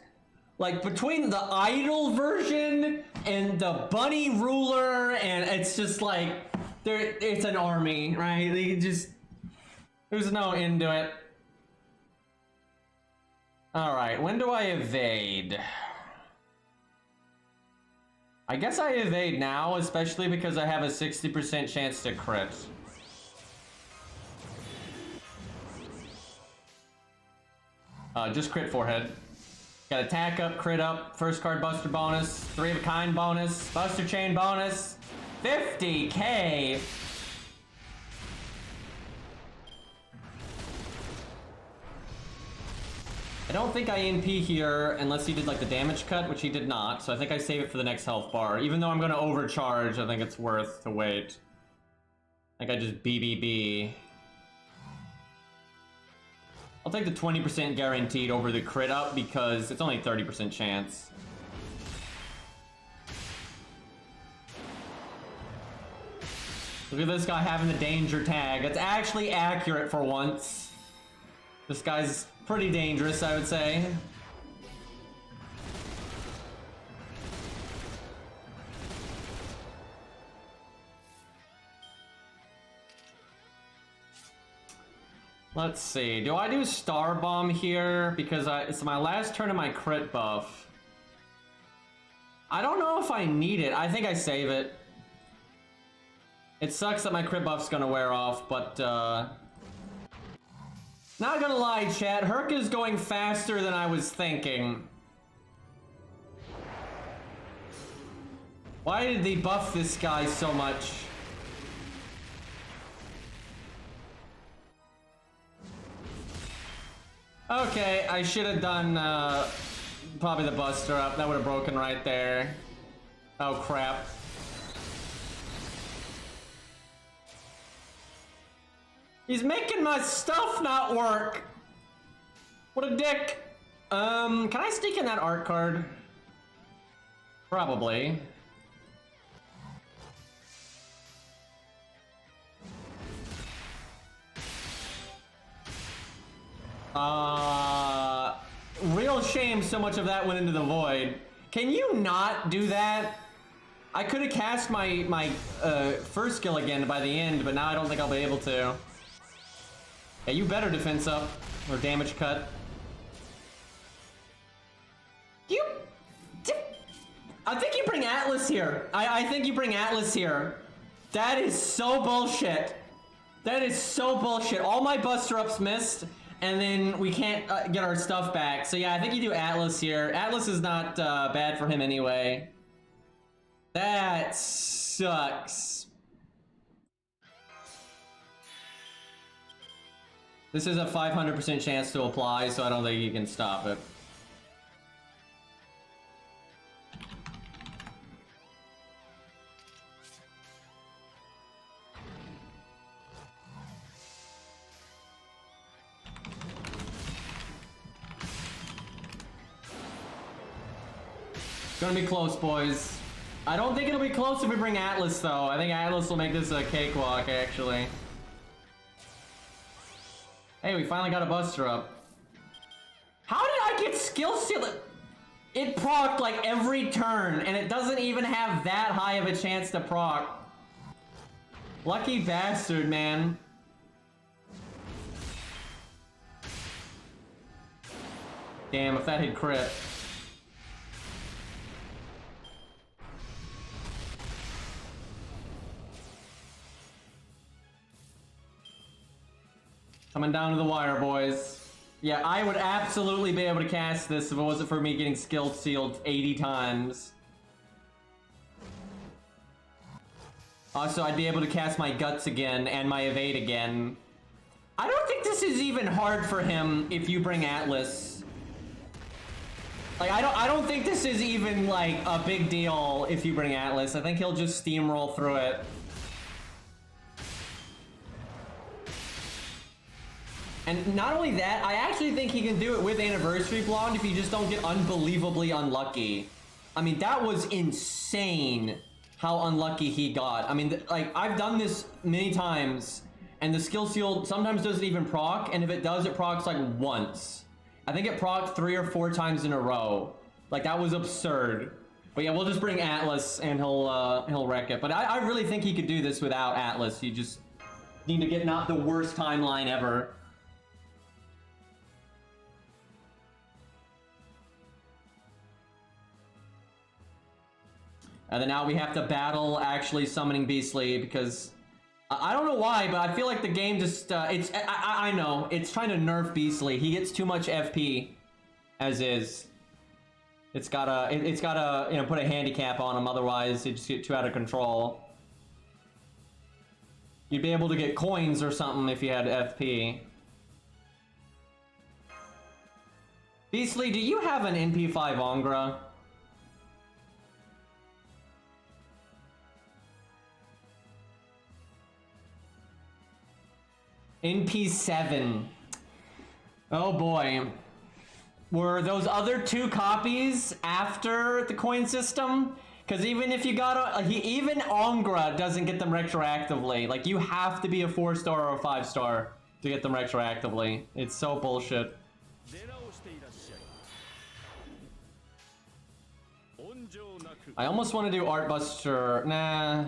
like, between the idol version and the bunny ruler, and it's just like, it's an army, right? There's no end to it. Alright, when do I evade? I guess I evade now, especially because I have a 60% chance to crit. Just crit forehead. Got attack up, crit up, first card buster bonus, 3 of a kind bonus, buster chain bonus, 50k! I don't think I NP here unless he did like the damage cut, which he did not, so I think I save it for the next health bar. Even though I'm gonna overcharge, I think it's worth to wait. I think I just BBB. I'll take the 20% guaranteed over the crit up because it's only 30% chance. Look at this guy having the danger tag. It's actually accurate for once. This guy's pretty dangerous, I would say. Let's see. Do I do Star Bomb here? Because it's my last turn of my crit buff. I don't know if I need it. I think I save it. It sucks that my crit buff's gonna wear off, but not gonna lie, chat. Herc is going faster than I was thinking. Why did they buff this guy so much? Okay, I should have done probably the Buster Up. That would have broken right there. Oh crap. He's making my stuff not work. What a dick. Can I sneak in that art card? Probably. Real shame so much of that went into the void. Can you not do that? I could have cast my first skill again by the end, but now I don't think I'll be able to. Yeah, you better defense up or damage cut. I think you bring Atlas here. I think you bring Atlas here. That is so bullshit. That is so bullshit. All my Buster Ups missed, and then we can't get our stuff back. So yeah, I think you do Atlas here. Atlas is not bad for him anyway. That sucks. This is a 500% chance to apply, so I don't think you can stop it. It's gonna be close, boys. I don't think it'll be close if we bring Atlas, though. I think Atlas will make this a cakewalk, actually. Hey, we finally got a Buster Up. How did I get skill seal? It procced like every turn, and it doesn't even have that high of a chance to proc. Lucky bastard, man. Damn, if that had crit. Coming down to the wire, boys. Yeah, I would absolutely be able to cast this if it wasn't for me getting skill sealed 80 times. Also, I'd be able to cast my Guts again and my Evade again. I don't think this is even hard for him if you bring Atlas. Like, I don't think this is even, like, a big deal if you bring Atlas. I think he'll just steamroll through it. And not only that, I actually think he can do it with Anniversary Blonde if you just don't get unbelievably unlucky. I mean, that was insane how unlucky he got. I mean, like, I've done this many times, and the skill seal sometimes doesn't even proc, and if it does, it procs like once. I think it procced 3 or 4 times in a row. Like, that was absurd. But yeah, we'll just bring Atlas, and he'll wreck it. But I really think he could do this without Atlas. You just need to get not the worst timeline ever. And then now we have to battle actually summoning Beastly because I don't know why, but I feel like the game just I know it's trying to nerf Beastly. He gets too much FP as is. It's gotta you know, put a handicap on him, otherwise it just get too out of control. You'd be able to get coins or something if you had FP. Beastly, do you have an NP5 Angra? NP7. Oh boy. Were those other 2 copies after the coin system? Because even if you got even Angra doesn't get them retroactively. Like, you have to be a 4-star or a 5-star to get them retroactively. It's so bullshit. I almost want to do Art Buster. Nah.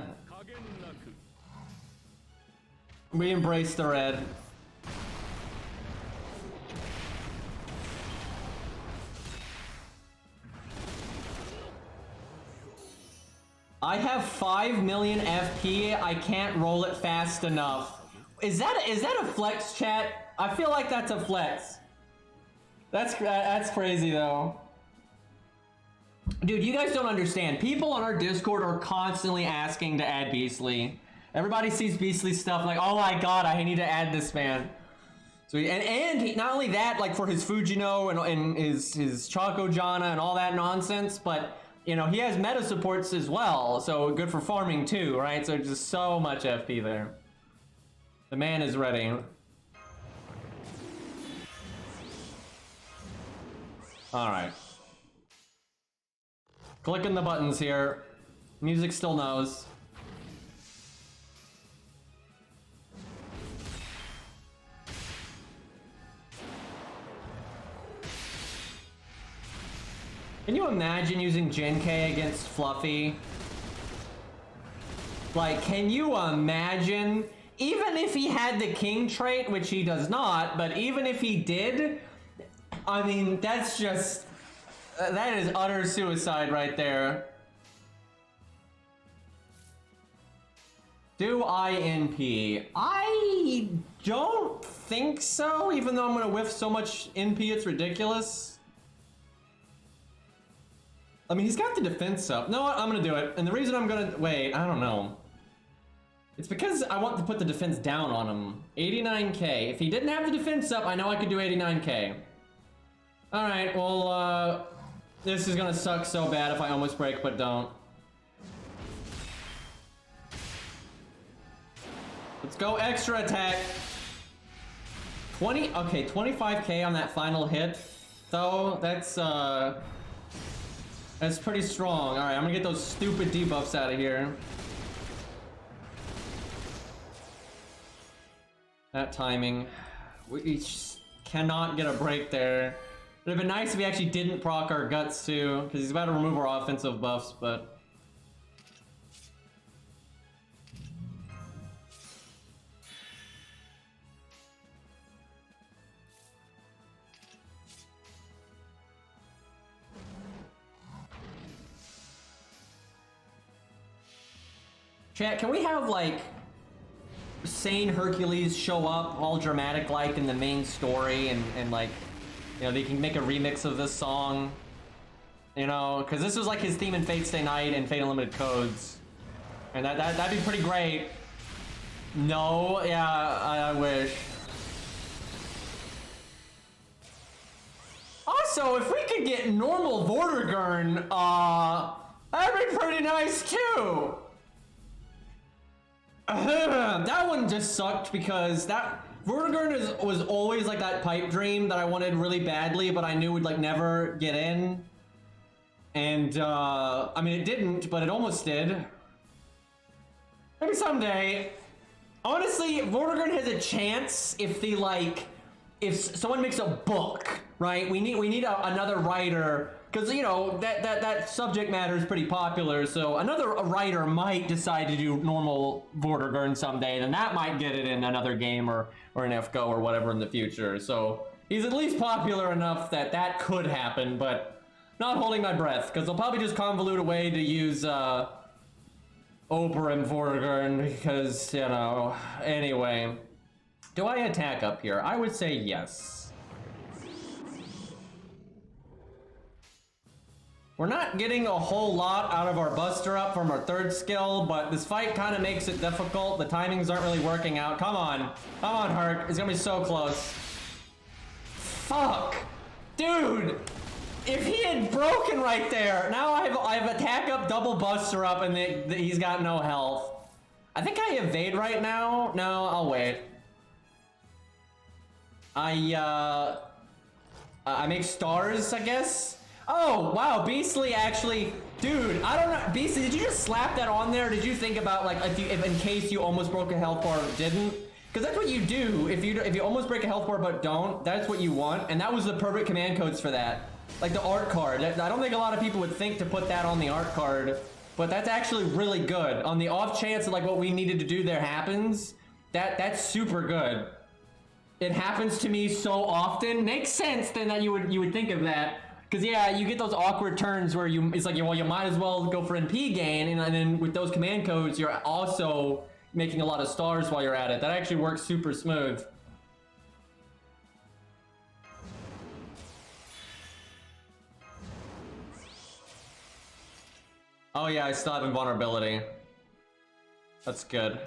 We embrace the red. I have 5 million FP. I can't roll it fast enough. Is that a flex, chat? I feel like that's a flex. That's crazy though. Dude, you guys don't understand. People on our Discord are constantly asking to add Beastly. Everybody sees Beastly stuff like, oh my god, I need to add this man. So not only that, like for his Fujino and his Choco Jana and all that nonsense, but you know, he has meta supports as well, so good for farming too, right? So just so much FP there. The man is ready. Alright. Clicking the buttons here. Music still knows. Can you imagine using Jin K against Fluffy? Like, can you imagine? Even if he had the King trait, which he does not, but even if he did, I mean, that's just... that is utter suicide right there. Do I NP? I don't think so, even though I'm gonna whiff so much NP, it's ridiculous. I mean, he's got the defense up. No, I'm gonna do it. And the reason I'm gonna... wait, I don't know. It's because I want to put the defense down on him. 89k. If he didn't have the defense up, I know I could do 89k. Alright, well, this is gonna suck so bad if I almost break, but don't. Let's go extra attack. 25k on that final hit. Though, that's pretty strong. Alright, I'm gonna get those stupid debuffs out of here. That timing. We just cannot get a break there. It would have been nice if he actually didn't proc our guts too, because he's about to remove our offensive buffs, but... Chat, can we have, like, sane Hercules show up all dramatic, like, in the main story, and like, you know, they can make a remix of this song, you know, because this was, like, his theme in Fate Stay Night and Fate Unlimited Codes, and that'd be pretty great. No, yeah, I wish. Also, if we could get normal Vortigern, that'd be pretty nice, too! That one just sucked because that Vortigern was always like that pipe dream that I wanted really badly, but I knew would like never get in. And I mean, it didn't, but it almost did. Maybe someday. Honestly, Vortigern has a chance if the if someone makes a book, right? We need another writer. Because, you know, that subject matter is pretty popular, so another writer might decide to do normal Vortigern someday, and that might get it in another game or an FGO or whatever in the future. So he's at least popular enough that that could happen, but not holding my breath, because they'll probably just convolute a way to use Oberon Vortigern, because, you know, anyway. Do I attack up here? I would say yes. We're not getting a whole lot out of our Buster Up from our third skill, but this fight kind of makes it difficult. The timings aren't really working out. Come on, Herc. It's gonna be so close. Fuck. Dude, if he had broken right there, now I have attack up, double Buster Up, and he's got no health. I think I evade right now. No, I'll wait. I make stars, I guess. Oh, wow, Beastly actually, dude, I don't know, Beastly, did you just slap that on there? Did you think about, like, if in case you almost broke a health bar but didn't? Because that's what you do, if you almost break a health bar but don't, that's what you want, and that was the perfect command codes for that. Like the art card, I don't think a lot of people would think to put that on the art card, but that's actually really good. On the off chance that, like, what we needed to do there happens, that's super good. It happens to me so often, makes sense then that you would think of that. Because, yeah, you get those awkward turns where it's like, well, you might as well go for NP gain, and then with those command codes, you're also making a lot of stars while you're at it. That actually works super smooth. Oh, yeah, I still have invulnerability. That's good.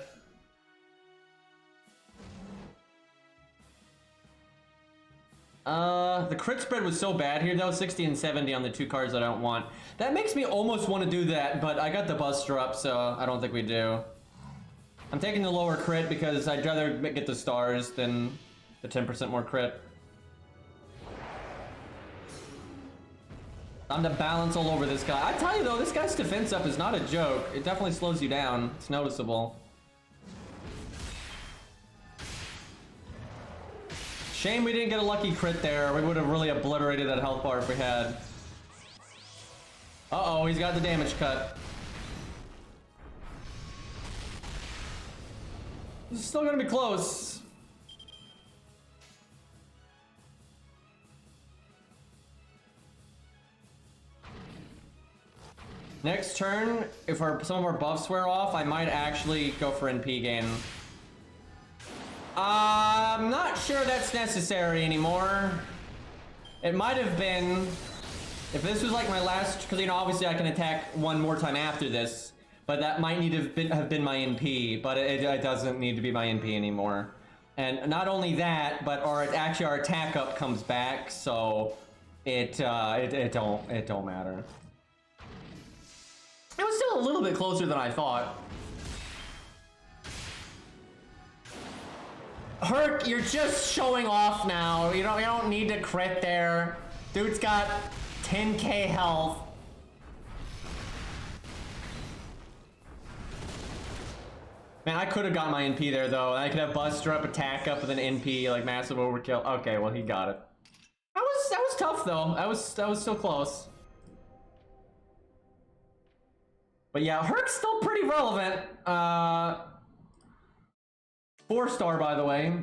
The crit spread was so bad here though, 60 and 70 on the 2 cards I don't want. That makes me almost want to do that, but I got the Buster up, so I don't think we do. I'm taking the lower crit because I'd rather get the stars than the 10% more crit. I'm the balance all over this guy. I tell you though, this guy's defense up is not a joke. It definitely slows you down. It's noticeable. Shame we didn't get a lucky crit there. We would have really obliterated that health bar if we had. Uh-oh, he's got the damage cut. This is still gonna be close. Next turn, if some of our buffs wear off, I might actually go for NP gain. I'm not sure that's necessary anymore. It might have been, if this was like my last, because you know obviously I can attack one more time after this, but that might need to have been my NP, but it doesn't need to be my NP anymore. And not only that, but our attack up comes back, so it don't matter. It was still a little bit closer than I thought. Herc, you're just showing off now. You don't need to crit there. Dude's got 10k health. Man, I could have got my NP there though. I could have Buster up, attack up, with an NP, like massive overkill. Okay, well he got it. That was tough though. That was still close. But yeah, Herc's still pretty relevant. 4-star, by the way.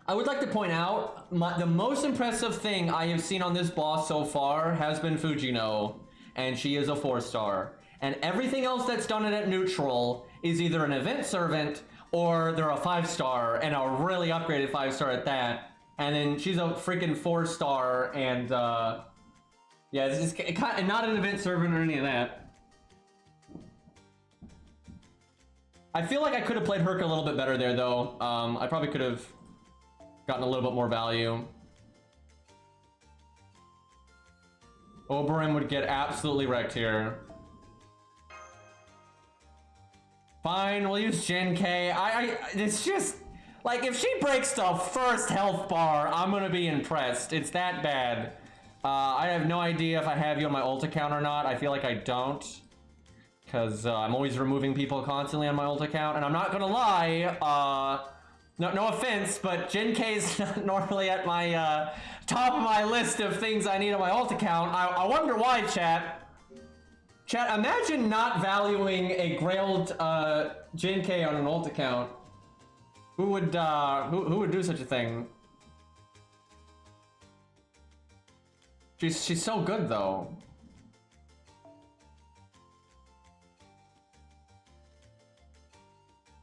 I would like to point out, the most impressive thing I have seen on this boss so far has been Fujino, and she is a 4-star. And everything else that's done it at neutral is either an event servant or they're a 5-star, and a really upgraded 5-star at that. And then she's a freaking 4-star, and yeah, it's not an event servant or any of that. I feel like I could have played Herc a little bit better there, though. I probably could have gotten a little bit more value. Oberyn would get absolutely wrecked here. Fine, we'll use Gen K. It's just, like, if she breaks the first health bar, I'm gonna be impressed. It's that bad. I have no idea if I have you on my ult account or not. I feel like I don't. Because I'm always removing people constantly on my ult account, and I'm not gonna lie, no offense, but Gen K is not normally at my top of my list of things I need on my ult account. I wonder why, chat. Chat, imagine not valuing a grailed Gen K on an ult account. Who would do such a thing? She's so good though.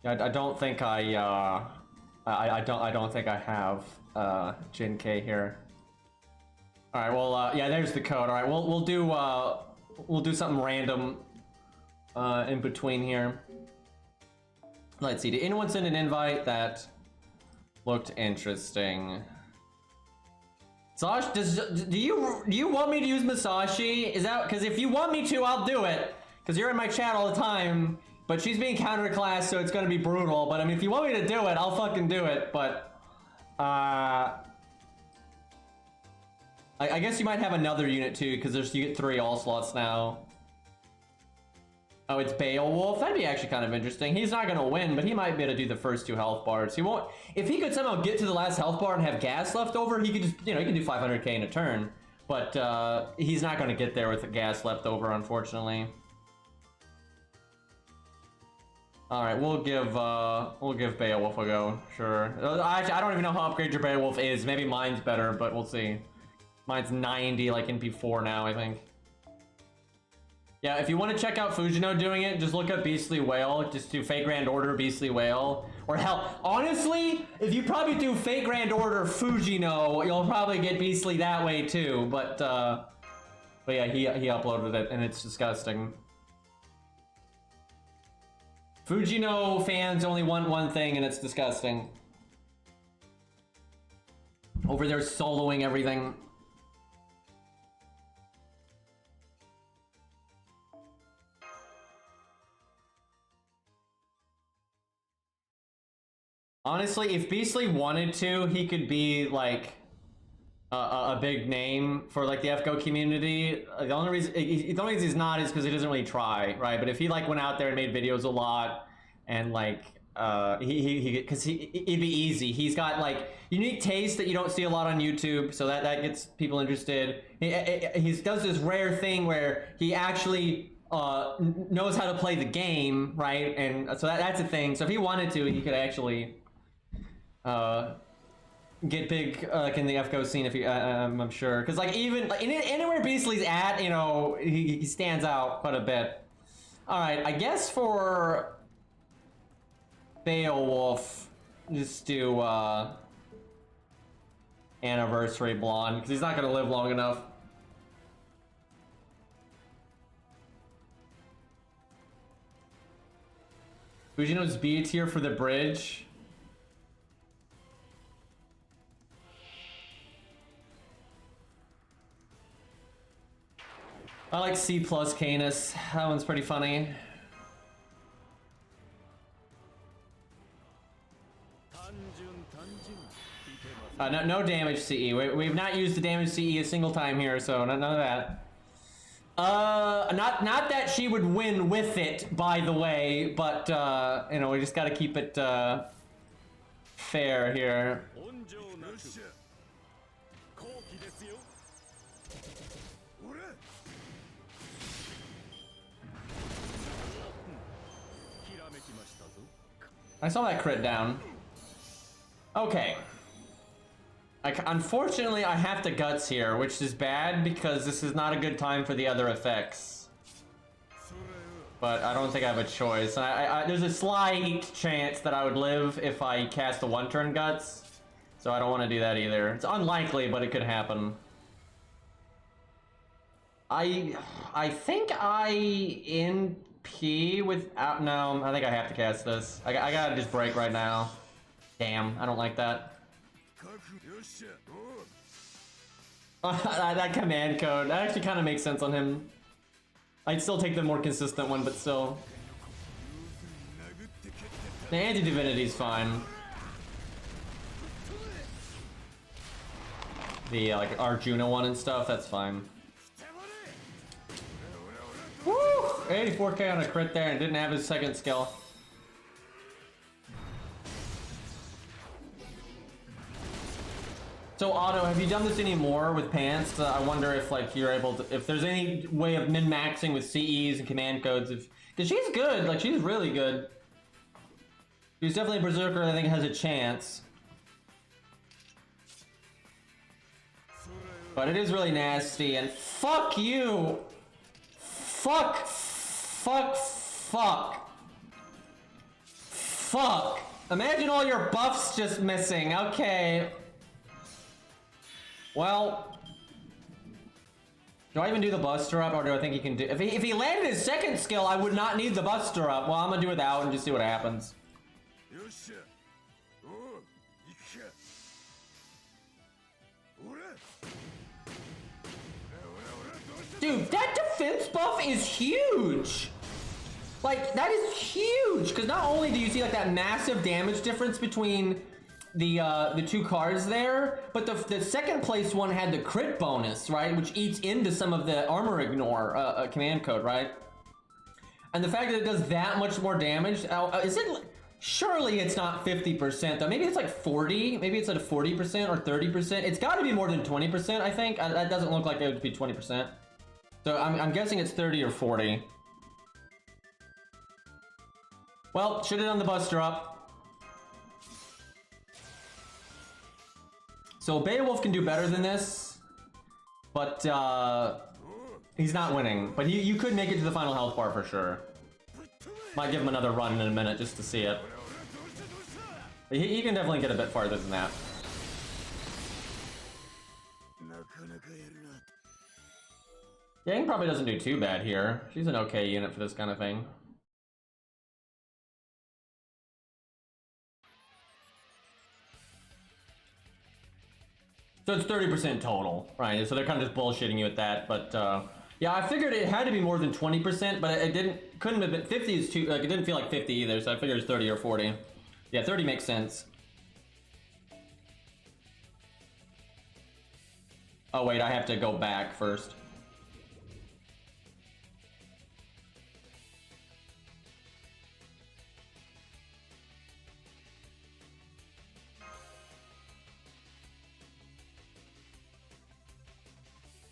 I don't think I don't think I have Gen K here. All right, well, yeah, there's the code. All right, we'll do something random in between here. Let's see. Did anyone send an invite that looked interesting? Sash, do you want me to use Masashi? Is that because if you want me to, I'll do it. Because you're in my chat all the time. But she's being counterclassed, so it's gonna be brutal. But I mean, if you want me to do it, I'll fucking do it. But I guess you might have another unit too, because you get 3 all slots now. Oh, it's Beowulf. That'd be actually kind of interesting. He's not gonna win, but he might be able to do the first 2 health bars. He won't. If he could somehow get to the last health bar and have gas left over, he could just, he can do 500k in a turn. But he's not gonna get there with the gas left over, unfortunately. All right, we'll give Beowulf a go. Sure. Actually, I don't even know how upgrade your Beowulf is. Maybe mine's better, but we'll see. Mine's 90, like NP4 now, I think. Yeah, if you want to check out Fujino doing it, just look up Beastly Whale. Just do Fate Grand Order Beastly Whale. Or hell, honestly, if you probably do Fate Grand Order Fujino, you'll probably get Beastly that way too. But yeah, he uploaded it, and it's disgusting. Fujino fans only want one thing, and it's disgusting. over there soloing everything. Honestly, if Beastly wanted to, he could be like a big name for like the FGO community. The only reason he's not is because he doesn't really try, right? But if he like went out there and made videos a lot, and like because it'd be easy. He's got like unique taste that you don't see a lot on YouTube, so that gets people interested. He does this rare thing where he actually knows how to play the game, right? And so that's a thing. So if he wanted to, he could actually get big like in the FGO scene if you I'm sure, because like even like, anywhere Beastly's at, you know, he stands out quite a bit. All right, I guess for Beowulf, just do Anniversary Blonde, because he's not gonna live long enough. Fujino's B tier for the bridge. I like C plus Canis. That one's pretty funny. No damage CE. We've not used the damage CE a single time here, so none of that. Not that she would win with it, by the way, but you know, we just gotta keep it fair here. I saw that crit down. Okay. Unfortunately, I have to guts here, which is bad because this is not a good time for the other effects. But I don't think I have a choice. There's a slight chance that I would live if I cast a one-turn guts. So I don't want to do that either. It's unlikely, but it could happen. I think I NP without... No, I think I have to cast this. I gotta just break right now. Damn, I don't like that. That command code, that actually kind of makes sense on him. I'd still take the more consistent one, but still. The anti-divinity's fine. The like Arjuna one and stuff, that's fine. Woo! 84k on a crit there and didn't have his second skill. So Otto, have you done this anymore with Pants? I wonder if like you're able to, if there's any way of min-maxing with CEs and command codes, because she's good, like she's really good. She's definitely a berserker that I think has a chance. But it is really nasty, and fuck you! Fuck! Imagine all your buffs just missing, okay. Well, do I even do the Buster Up, or do I think he can do... If he landed his second skill, I would not need the Buster Up. Well, I'm gonna do it without and just see what happens. Dude, that defense buff is huge! Like, that is huge! Because not only do you see like that massive damage difference between the two cards there, but the second place one had the crit bonus, right, which eats into some of the armor ignore command code, right? And the fact that it does that much more damage, is it? Surely it's not 50% though. Maybe it's like 40. Maybe it's at a 40% or 30%. It's got to be more than 20%. I think that doesn't look like it would be 20%. So I'm guessing it's 30 or 40. Well, should have done the Buster Up. So Beowulf can do better than this, but he's not winning. But you could make it to the final health bar for sure. Might give him another run in a minute just to see it. He can definitely get a bit farther than that. Yang probably doesn't do too bad here. She's an okay unit for this kind of thing. So it's 30% total, right? So they're kind of just bullshitting you at that, but yeah, I figured it had to be more than 20%, but it couldn't have been. 50 is too, like, it didn't feel like 50 either, so I figured it's 30 or 40. Yeah, 30 makes sense. Oh wait, I have to go back first.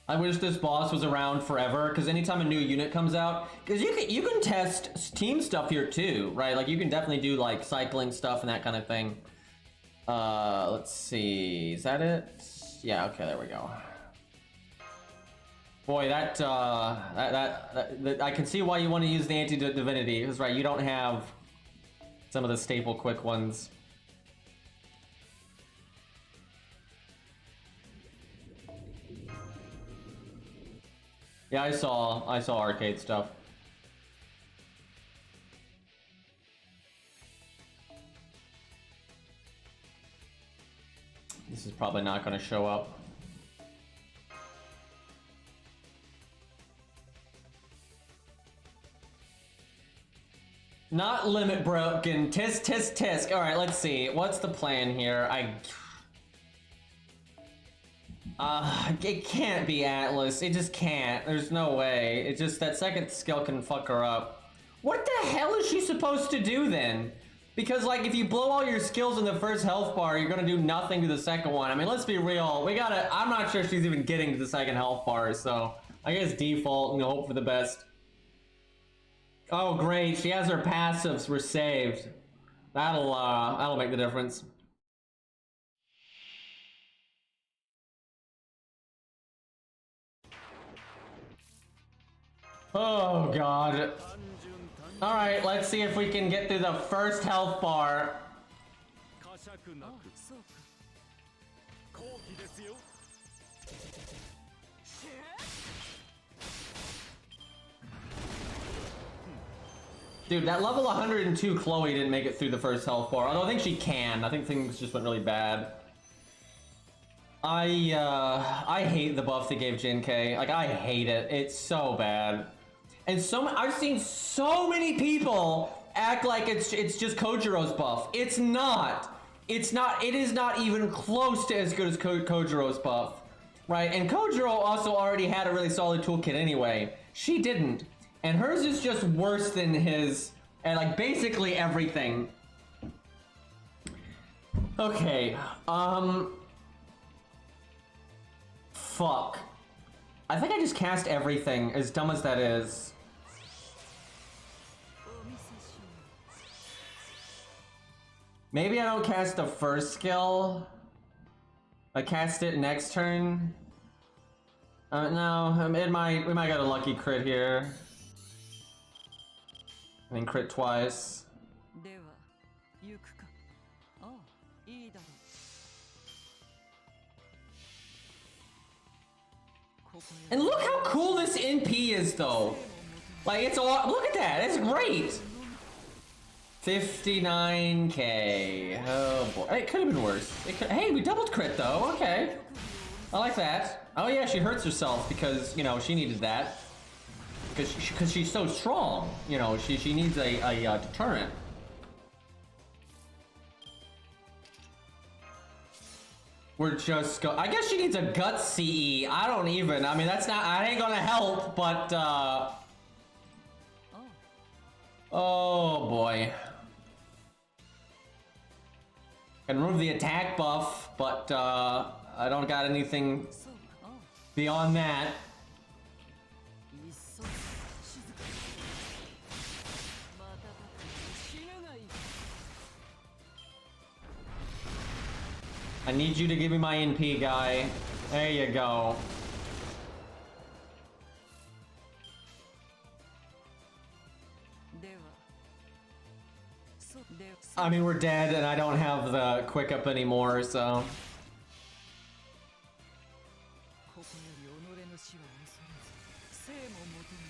I wish this boss was around forever, because anytime a new unit comes out, because you can test team stuff here too, right? Like you can definitely do like cycling stuff and that kind of thing. Let's see, is that it? Yeah, okay, there we go. Boy, that I can see why you want to use the anti-divinity, because right, you don't have some of the staple quick ones. Yeah, I saw arcade stuff. This is probably not going to show up. Not limit broken. Tisk, tisk, tisk. All right, let's see. What's the plan here? It can't be Atlas. It just can't. There's no way. It just, that second skill can fuck her up. What the hell is she supposed to do then? Because, like, if you blow all your skills in the first health bar, you're gonna do nothing to the second one. I mean, let's be real. I'm not sure she's even getting to the second health bar, so I guess default and hope for the best. Oh, great. She has her passives were saved. That'll make the difference. Oh god. Alright, let's see if we can get through the first health bar. Dude, that level 102 Chloe didn't make it through the first health bar. Although I think she can. I think things just went really bad. I hate the buff they gave Jin K. Like, I hate it. It's so bad. And I've seen so many people act like it's just Kojiro's buff. It's not. It's not. It is not even close to as good as Kojiro's buff, right? And Kojiro also already had a really solid toolkit anyway. She didn't, and hers is just worse than his, and like basically everything. Okay. Fuck. I think I just cast everything, as dumb as that is. Maybe I don't cast the first skill. I cast it next turn. No, we might get a lucky crit here. I mean, crit twice. And look how cool this NP is, though. Like, it's all. Look at that. It's great. 59k. Oh boy. It could have been worse. Hey, we doubled crit though. Okay. I like that. Oh yeah, she hurts herself because, you know, she needed that. Because she's so strong. You know, she needs a deterrent. We're just I guess she needs a gut CE. I don't even. I mean, that's not. I ain't gonna help, but oh boy. Can remove the attack buff, but I don't got anything beyond that. I need you to give me my NP, guy. There you go. I mean, we're dead, and I don't have the quick up anymore, so.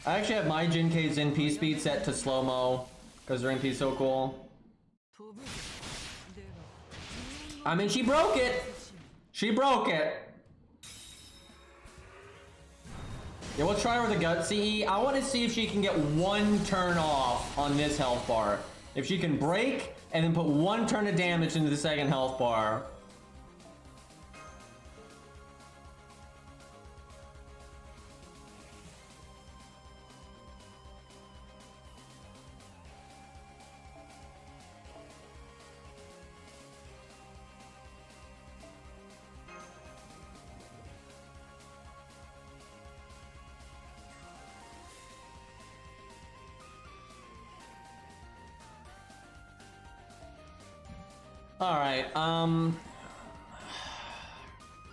I actually have my Jinkei's NP speed set to slow-mo, because her NP is so cool. I mean, she broke it! She broke it! Yeah, we'll try her with a gut CE. I want to see if she can get one turn off on this health bar. If she can break and then put one turn of damage into the second health bar. All right,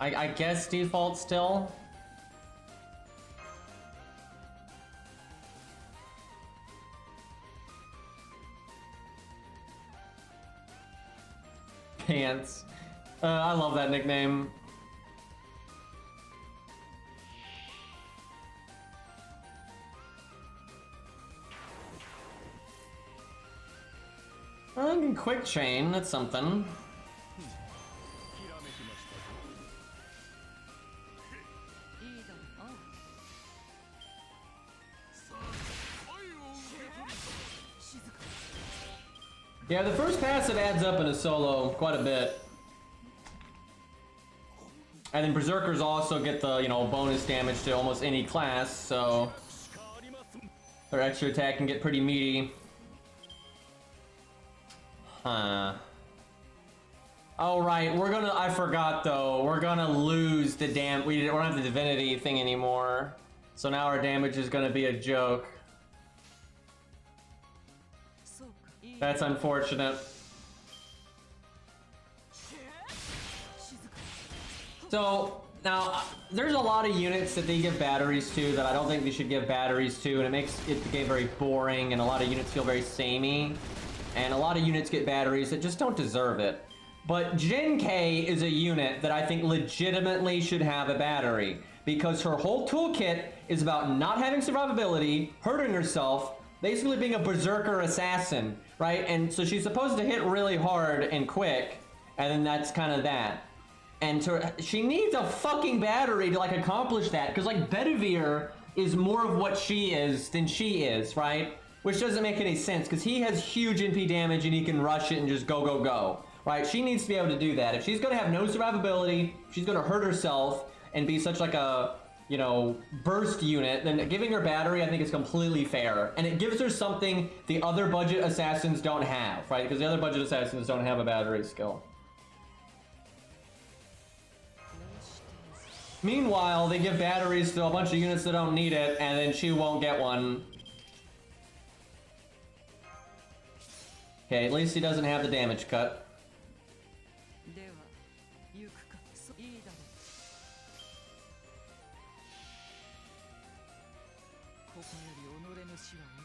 I guess default still. Pants. I love that nickname. I can quick chain, that's something. Yeah, the first pass it adds up in a solo quite a bit. And then Berserkers also get the, you know, bonus damage to almost any class, so their extra attack can get pretty meaty. Huh. Oh right, I forgot though, we're gonna lose the we don't have the divinity thing anymore. So now our damage is gonna be a joke. That's unfortunate. So now there's a lot of units that they give batteries to that I don't think they should give batteries to, and it makes it the game very boring, and a lot of units feel very samey. And a lot of units get batteries that just don't deserve it. But Jin K is a unit that I think legitimately should have a battery, because her whole toolkit is about not having survivability, hurting herself, basically being a berserker assassin, right? And so she's supposed to hit really hard and quick, and then that's kind of that. And she needs a fucking battery to like accomplish that, because like Bedivere is more of what she is than she is, right? Which doesn't make any sense, because he has huge NP damage and he can rush it and just go, go, go. Right? She needs to be able to do that. If she's going to have no survivability, she's going to hurt herself and be such like a, you know, burst unit, then giving her battery I think is completely fair. And it gives her something the other budget assassins don't have, right? Because the other budget assassins don't have a battery skill. Meanwhile, they give batteries to a bunch of units that don't need it, and then she won't get one. Okay, at least he doesn't have the damage cut.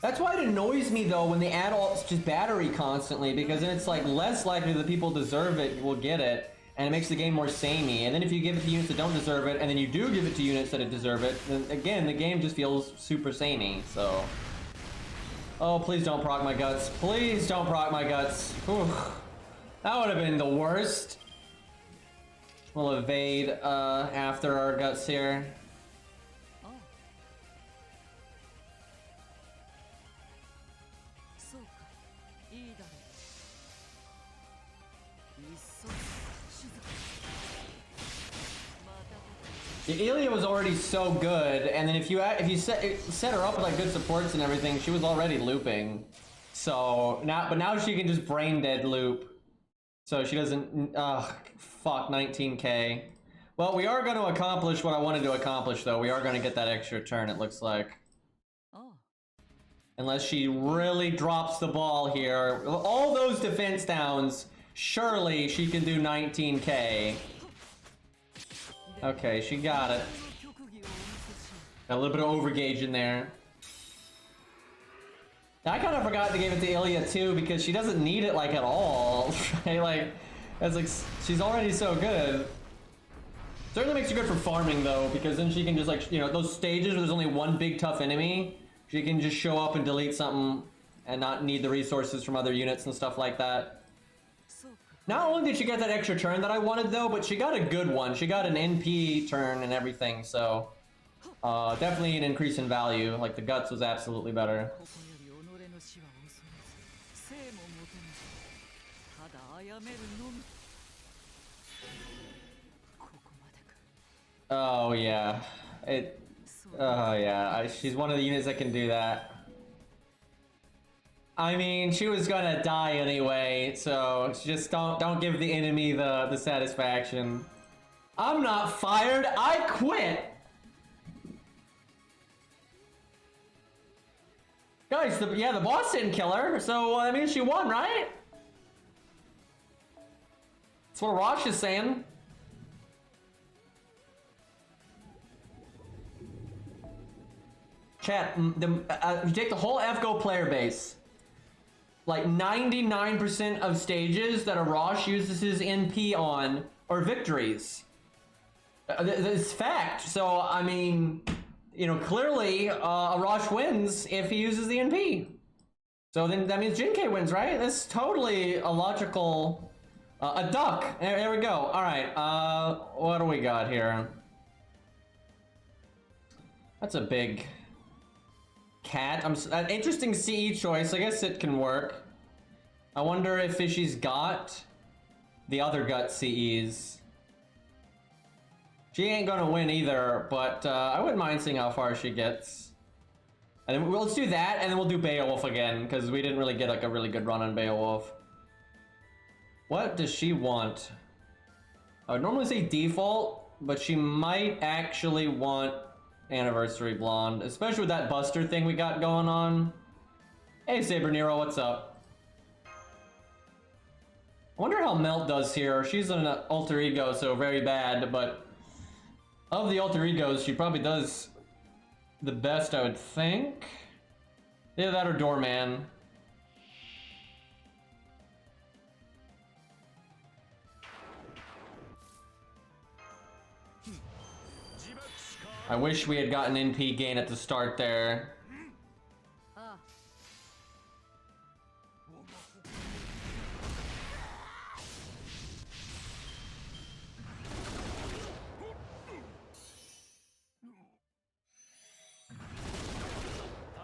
That's why it annoys me though when they add all just battery constantly, because then it's like less likely that people deserve it will get it, and it makes the game more samey. And then if you give it to units that don't deserve it, and then you do give it to units that deserve it, then again the game just feels super samey. So. Oh, please don't proc my guts. Please don't proc my guts. Whew. That would have been the worst. We'll evade after our guts here. Ilya was already so good, and then if you set her up with like good supports and everything, she was already looping. So now she can just brain dead loop. So she doesn't. Fuck 19k. Well, we are going to accomplish what I wanted to accomplish, though. We are going to get that extra turn. It looks like. Unless she really drops the ball here, all those defense downs. Surely she can do 19k. Okay, she got it. Got a little bit of overgauge in there. Now, I kind of forgot to give it to Ilya too, because she doesn't need it like at all. Right? Like, it's like she's already so good. Certainly makes her good for farming though, because then she can just like, you know, those stages where there's only one big tough enemy, she can just show up and delete something and not need the resources from other units and stuff like that. Not only did she get that extra turn that I wanted though, but she got a good one. She got an NP turn and everything, so Definitely an increase in value. Like the guts was absolutely better. Oh yeah, oh yeah. She's one of the units that can do that. I mean, she was gonna die anyway, so just don't give the enemy the satisfaction. I'm not fired. I quit. Guys, the boss didn't kill her, so I mean she won, right? That's what Rosh is saying. Chat, you take the whole FGO player base. Like 99% of stages that Arash uses his NP on are victories. It's fact. So, I mean, you know, clearly Arash wins if he uses the NP. So then that means Jinkei wins, right? That's totally a logical... a duck. There we go. All right. What do we got here? That's a big... cat. An interesting CE choice. I guess it can work. I wonder if Fishy's got the other gut CEs. She ain't gonna win either, but I wouldn't mind seeing how far she gets. And then let's do that, and then we'll do Beowulf again, because we didn't really get like a really good run on Beowulf. What does she want? I would normally say default, but she might actually want Anniversary Blonde, especially with that Buster thing we got going on. Hey Saber Nero, what's up? I wonder how Melt does here. She's an alter ego, so very bad, but of the alter egos, she probably does the best, I would think. Either that or Doorman. I wish we had gotten NP gain at the start there.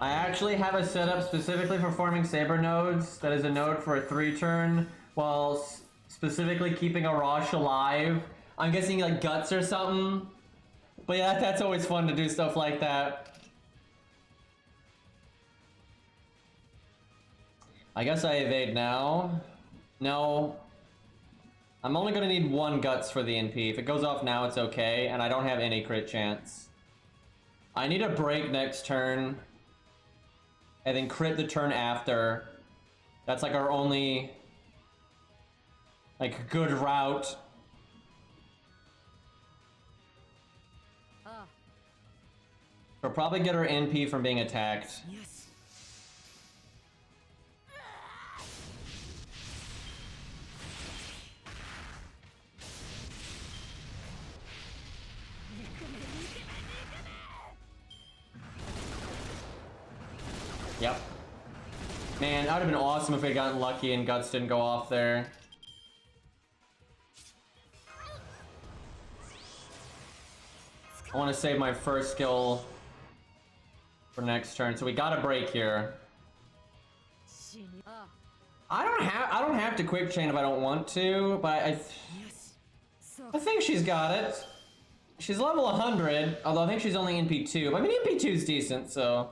I actually have a setup specifically for forming Saber nodes that is a node for a 3-turn while specifically keeping Arash alive. I'm guessing like guts or something. But yeah, that's always fun to do stuff like that. I guess I evade now. No. I'm only gonna need 1 guts for the NP. If it goes off now, it's okay, and I don't have any crit chance. I need a break next turn. And then crit the turn after. That's like our only like good route. We'll probably get our NP from being attacked. Yes. Yep. Man, that would have been awesome if we had gotten lucky and guts didn't go off there. I want to save my first skill for next turn, so we got a break here. I don't have to quick chain if I don't want to, but I think she's got it. She's level 100, although I think she's only NP2. But I mean, NP2 is decent, so.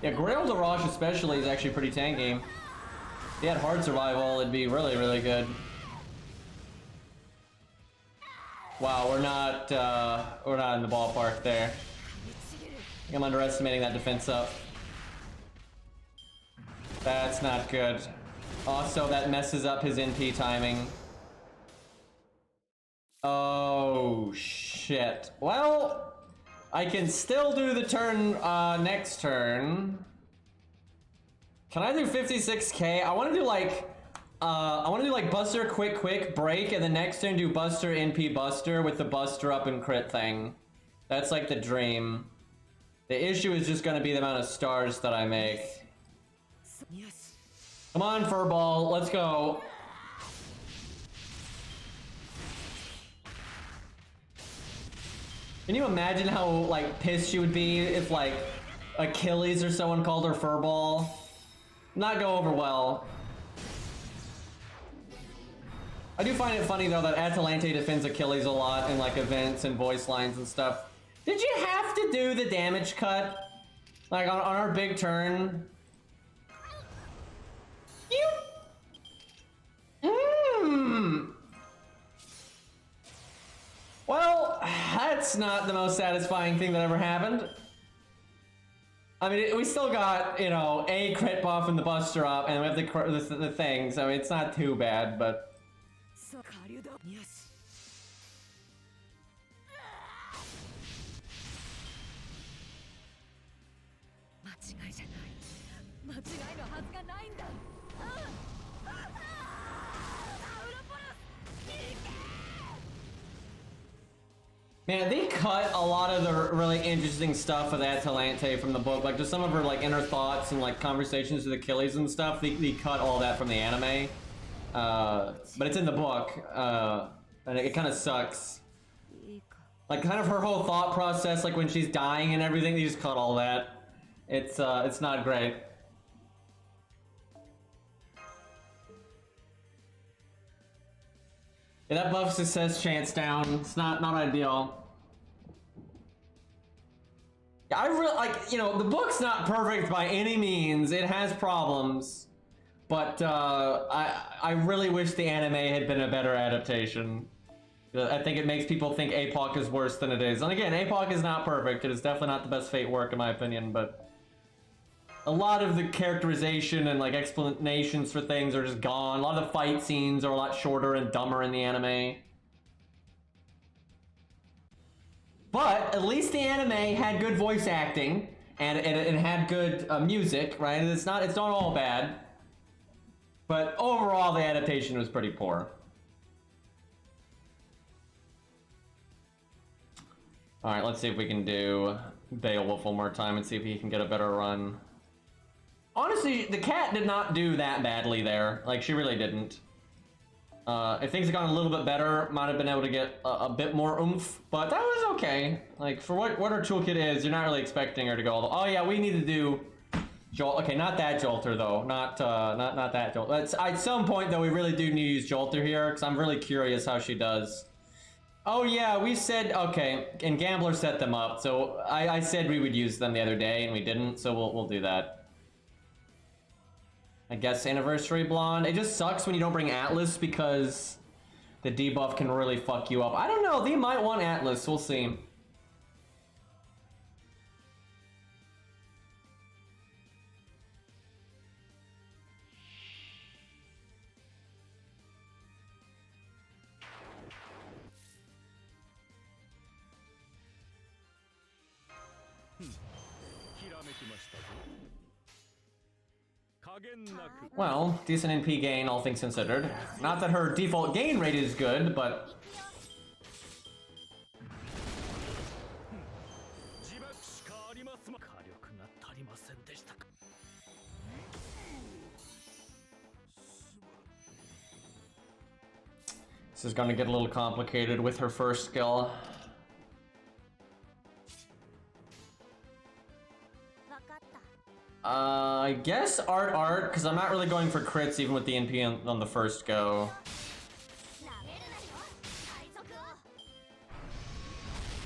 Yeah, Grail Darash especially is actually pretty tanky. If he had hard survival, it'd be really, really good. Wow, we're not in the ballpark there. I think I'm underestimating that defense up. That's not good. Also, that messes up his NP timing. Oh, shit. Well, I can still do the turn, next turn. Can I do 56k? I want to do like Buster quick break, and the next turn do Buster NP Buster with the Buster up and crit thing. That's like the dream. The issue is just gonna be the amount of stars that I make. Yes. Come on, Furball, let's go. Can you imagine how, like, pissed she would be if, like, Achilles or someone called her furball? Not go over well. I do find it funny, though, that Atalante defends Achilles a lot in, like, events and voice lines and stuff. Did you have to do the damage cut? Like, on our big turn? You... Well, that's not the most satisfying thing that ever happened. I mean, we still got, you know, a crit buff and the buster up, and we have the thing, so it's not too bad, but... Man, they cut a lot of the really interesting stuff with Atalante from the book. Like, just some of her, like, inner thoughts and, like, conversations with Achilles and stuff. They cut all that from the anime. But it's in the book. And it kind of sucks. Like, kind of her whole thought process, like, when she's dying and everything, they just cut all that. It's not great. Yeah, that buff success chance down. It's not ideal. Yeah, I really, like, you know, the book's not perfect by any means. It has problems. But, I really wish the anime had been a better adaptation. I think it makes people think Apoc is worse than it is. And again, Apoc is not perfect. It is definitely not the best Fate work, in my opinion, but... a lot of the characterization and, like, explanations for things are just gone. A lot of the fight scenes are a lot shorter and dumber in the anime. But at least the anime had good voice acting and it had good music, right? It's not all bad. But overall, the adaptation was pretty poor. All right, let's see if we can do Beowulf one more time and see if he can get a better run. Honestly, the cat did not do that badly there. Like, she really didn't. If things had gone a little bit better, might have been able to get a bit more oomph, but that was okay. Like, for what her toolkit is, you're not really expecting her to go all the... Oh yeah, we need to do... Okay, not that Jalter though. Not that Jalter. At some point though, we really do need to use Jalter here, because I'm really curious how she does. Oh yeah, we said... Okay, and Gambler set them up, so I said we would use them the other day, and we didn't, so we'll do that. I guess Anniversary Blonde. It just sucks when you don't bring Atlas because the debuff can really fuck you up. I don't know, they might want Atlas, we'll see. Well, decent NP gain, all things considered. Not that her default gain rate is good, but... This is gonna get a little complicated with her first skill. I guess art, because I'm not really going for crits even with the NP on the first go.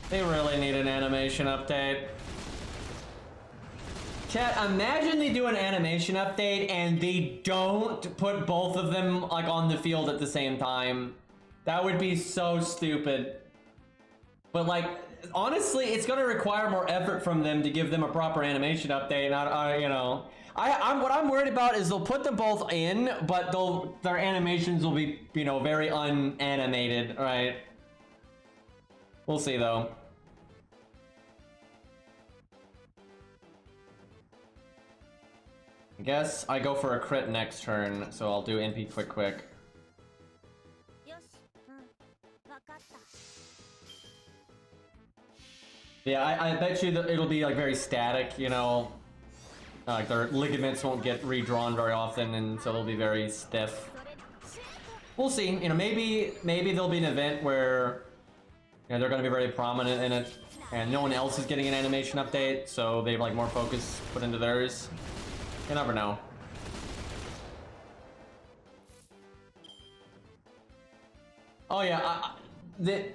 They really need an animation update. Chat, imagine they do an animation update and they don't put both of them, like, on the field at the same time. That would be so stupid. But, like, honestly, it's gonna require more effort from them to give them a proper animation update. You know, what I'm worried about is they'll put them both in, but their animations will be, you know, very unanimated, right? We'll see though. I guess I go for a crit next turn, so I'll do NP quick. Yeah, I bet you that it'll be like very static, you know, like their ligaments won't get redrawn very often, and so they'll be very stiff. We'll see. You know, maybe there'll be an event where Yeah, they're going to be very prominent in it, and no one else is getting an animation update, so they've like more focus put into theirs. You never know. Oh yeah, the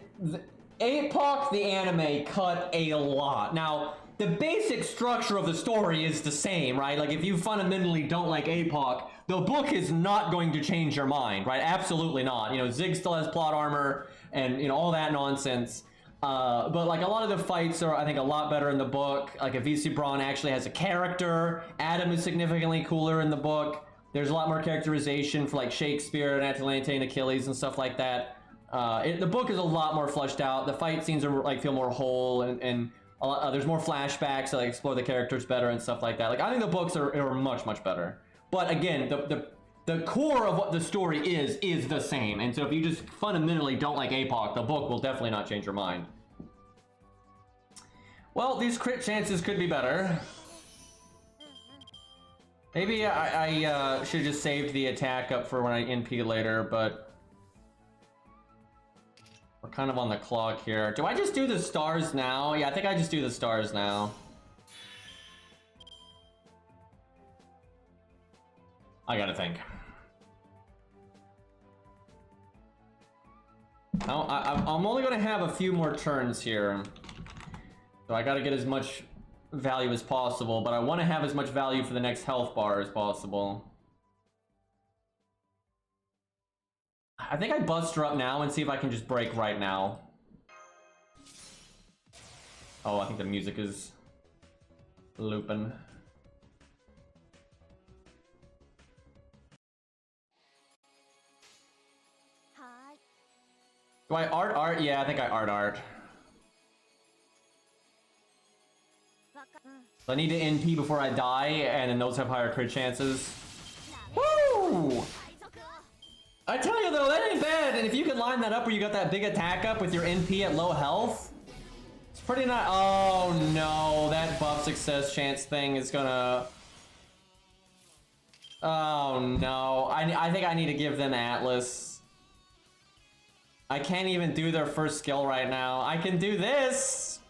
Apoc the anime cut a lot. Now, the basic structure of the story is the same, right? Like if you fundamentally don't like Apoc, the book is not going to change your mind, right? Absolutely not. You know, Zig still has plot armor and, you know, all that nonsense. But like a lot of the fights are, I think, a lot better in the book. Like if VC Braun actually has a character, Adam is significantly cooler in the book. There's a lot more characterization for like Shakespeare and Atalante and Achilles and stuff like that. The book is a lot more fleshed out. The fight scenes are like feel more whole, and there's more flashbacks to like explore the characters better and stuff like that. Like I think the books are much better. But again, the core of what the story is the same. And so if you just fundamentally don't like Apoc, the book will definitely not change your mind. Well, these crit chances could be better. Maybe I should have just saved the attack up for when I NP later, but we're kind of on the clock here. Do I just do the stars now? Yeah, I think I just do the stars now. I gotta think. I'm only gonna have a few more turns here. So I gotta get as much value as possible, but I want to have as much value for the next health bar as possible. I think I bust her up now and see if I can just break right now. Oh, I think the music is looping. Do I art? Yeah, I think I art. So I need to NP before I die, and then those have higher crit chances. Woo! I tell you though, that ain't bad. And if you can line that up where you got that big attack up with your NP at low health, it's pretty nice. Oh no, that buff success chance thing is gonna... Oh no, I think I need to give them Atlas. I can't even do their first skill right now. I can do this.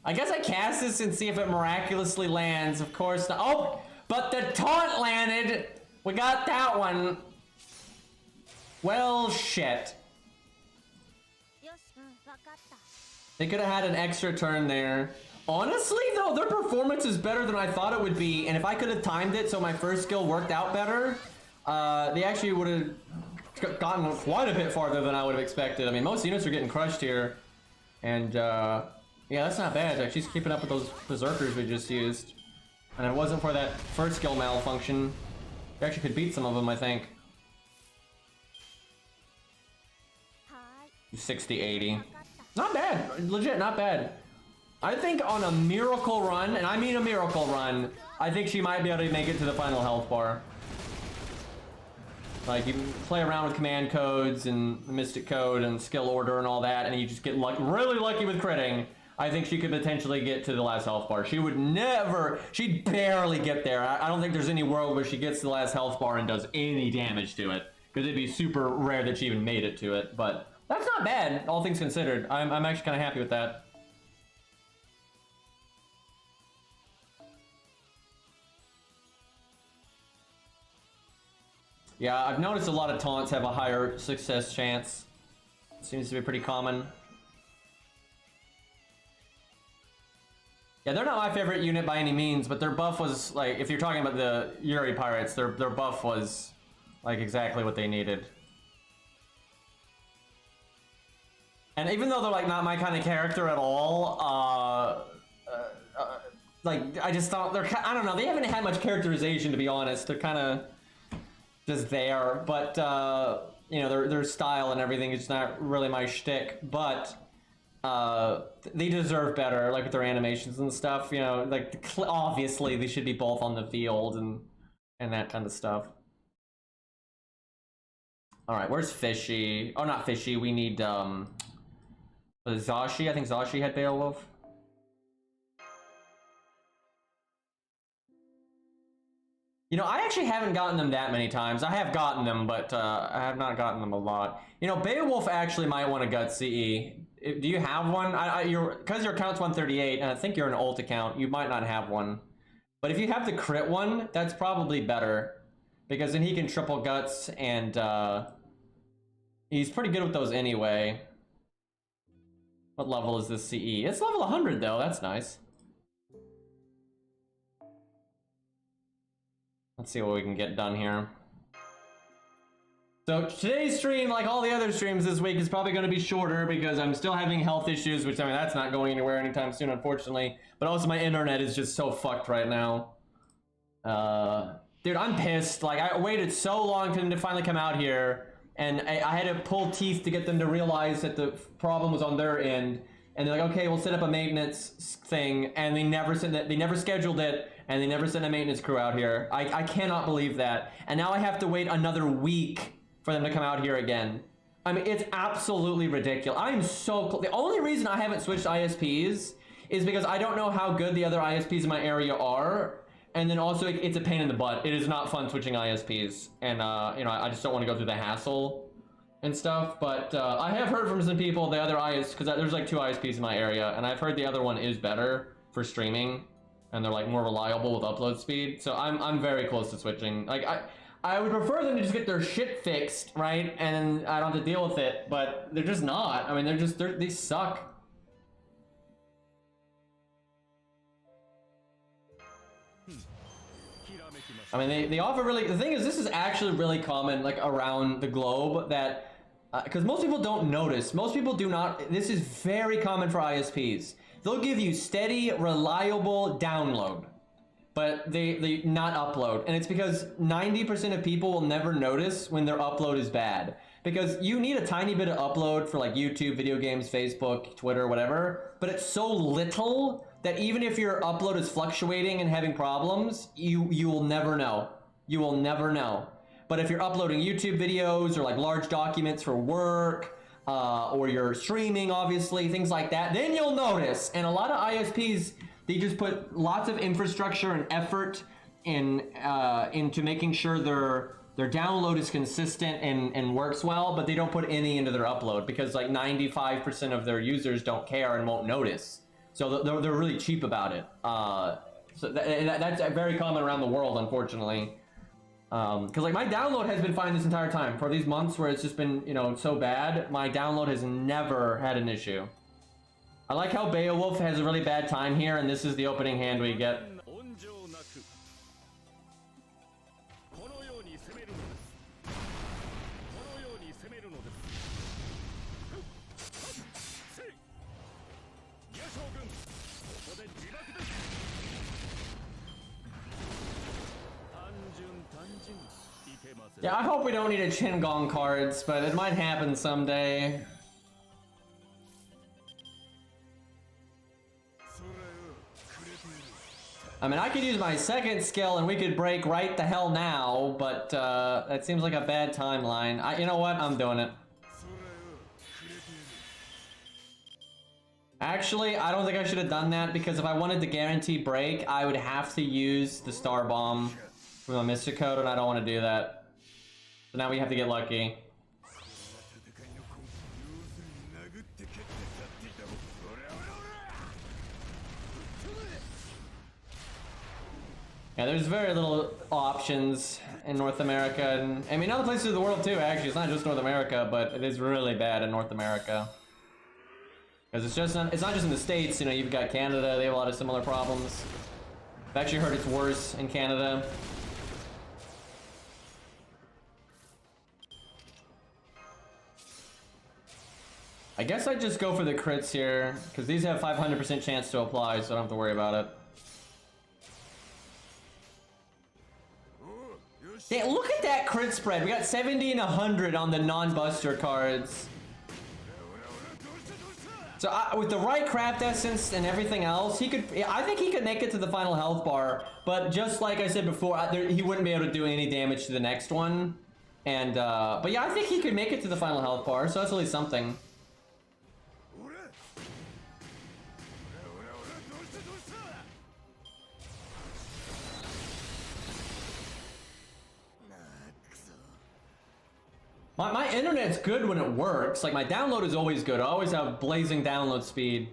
I guess I cast this and see if it miraculously lands. Of course not. Oh, but the taunt landed. We got that one. Well, shit. They could have had an extra turn there. Honestly, though, their performance is better than I thought it would be. And if I could have timed it so my first skill worked out better, they actually would have gotten quite a bit farther than I would have expected. I mean, most units are getting crushed here. And, yeah, that's not bad. Like, she's keeping up with those berserkers we just used. And if it wasn't for that first skill malfunction, we actually could beat some of them, I think. 60, 80. Not bad. Legit, not bad. I think on a miracle run, and I mean a miracle run, I think she might be able to make it to the final health bar. Like, you play around with command codes and Mystic Code and skill order and all that, and you just get really lucky with critting. I think she could potentially get to the last health bar. She would never, she'd barely get there. I don't think there's any world where she gets to the last health bar and does any damage to it. Because it'd be super rare that she even made it to it. But that's not bad, all things considered. I'm actually kind of happy with that. Yeah, I've noticed a lot of taunts have a higher success chance. Seems to be pretty common. Yeah, they're not my favorite unit by any means, but their buff was, like, if you're talking about the Yuri Pirates, their buff was, like, exactly what they needed. And even though they're, like, not my kind of character at all, like, I just thought they're, I don't know, they haven't had much characterization, to be honest. They're kind of just there, but, you know, their style and everything is not really my shtick, but they deserve better, like with their animations and stuff, you know, like obviously they should be both on the field and that kind of stuff. All right, where's Fishy? Oh, not Fishy, we need Zashi. I think Zashi had Beowulf. You know, I actually haven't gotten them that many times. I have gotten them, but I have not gotten them a lot. You know, Beowulf actually might want to gut CE. Do you have one? Because your account's 138, and I think you're an alt account, you might not have one. But if you have the crit one, that's probably better. Because then he can triple guts, and he's pretty good with those anyway. What level is this CE? It's level 100 though, that's nice. Let's see what we can get done here. So today's stream, like all the other streams this week, is probably going to be shorter because I'm still having health issues, which I mean, that's not going anywhere anytime soon, unfortunately. But also my internet is just so fucked right now. Dude, I'm pissed. Like, I waited so long for them to finally come out here, and I had to pull teeth to get them to realize that the problem was on their end. And they're like, okay, we'll set up a maintenance thing, and they never said that, they never scheduled it, and they never sent a maintenance crew out here. I cannot believe that. And now I have to wait another week for them to come out here again. I mean, it's absolutely ridiculous. I'm so close. The only reason I haven't switched ISPs is because I don't know how good the other ISPs in my area are. And then also, it's a pain in the butt. It is not fun switching ISPs. And, you know, I just don't want to go through the hassle and stuff. But I have heard from some people, the other IS, because there's like 2 ISPs in my area. And I've heard the other one is better for streaming. And they're like more reliable with upload speed. So I'm very close to switching. Like, I would prefer them to just get their shit fixed, right? And I don't have to deal with it, but they're just not. I mean, they suck. I mean, they offer really, the thing is, this is actually really common, like, around the globe, that, because most people don't notice. Most people do not, this is very common for ISPs. They'll give you steady, reliable download, but they not upload. And it's because 90% of people will never notice when their upload is bad. Because you need a tiny bit of upload for like YouTube, video games, Facebook, Twitter, whatever, but it's so little that even if your upload is fluctuating and having problems, you will never know. You will never know. But if you're uploading YouTube videos or like large documents for work, or you're streaming, obviously, things like that, then you'll notice. And a lot of ISPs, they just put lots of infrastructure and effort into making sure their download is consistent and works well, but they don't put any into their upload because like 95% of their users don't care and won't notice. So they're really cheap about it. So that's very common around the world, unfortunately. Because like my download has been fine this entire time. For these months where it's just been, you know, so bad, my download has never had an issue. I like how Beowulf has a really bad time here, and this is the opening hand we get. Yeah, I hope we don't need a Qingong cards, but it might happen someday. I mean, I could use my second skill and we could break right the hell now, but that seems like a bad timeline. You know what? I'm doing it. Actually, I don't think I should have done that because if I wanted to guarantee break, I would have to use the Star Bomb from a Mystic Code, and I don't want to do that. So now we have to get lucky. Yeah, there's very little options in North America, and I mean other places of the world too, actually. It's not just North America, but it is really bad in North America. Because it's not just in the States, you know, you've got Canada, they have a lot of similar problems. I've actually heard it's worse in Canada. I guess I'd just go for the crits here, because these have 500% chance to apply, so I don't have to worry about it. Damn, look at that crit spread. We got 70 and 100 on the non-buster cards. So with the right craft essence and everything else, I think he could make it to the final health bar. But just like I said before, he wouldn't be able to do any damage to the next one. And but yeah, I think he could make it to the final health bar. So that's at least something. My internet's good when it works. Like, my download is always good. I always have blazing download speed.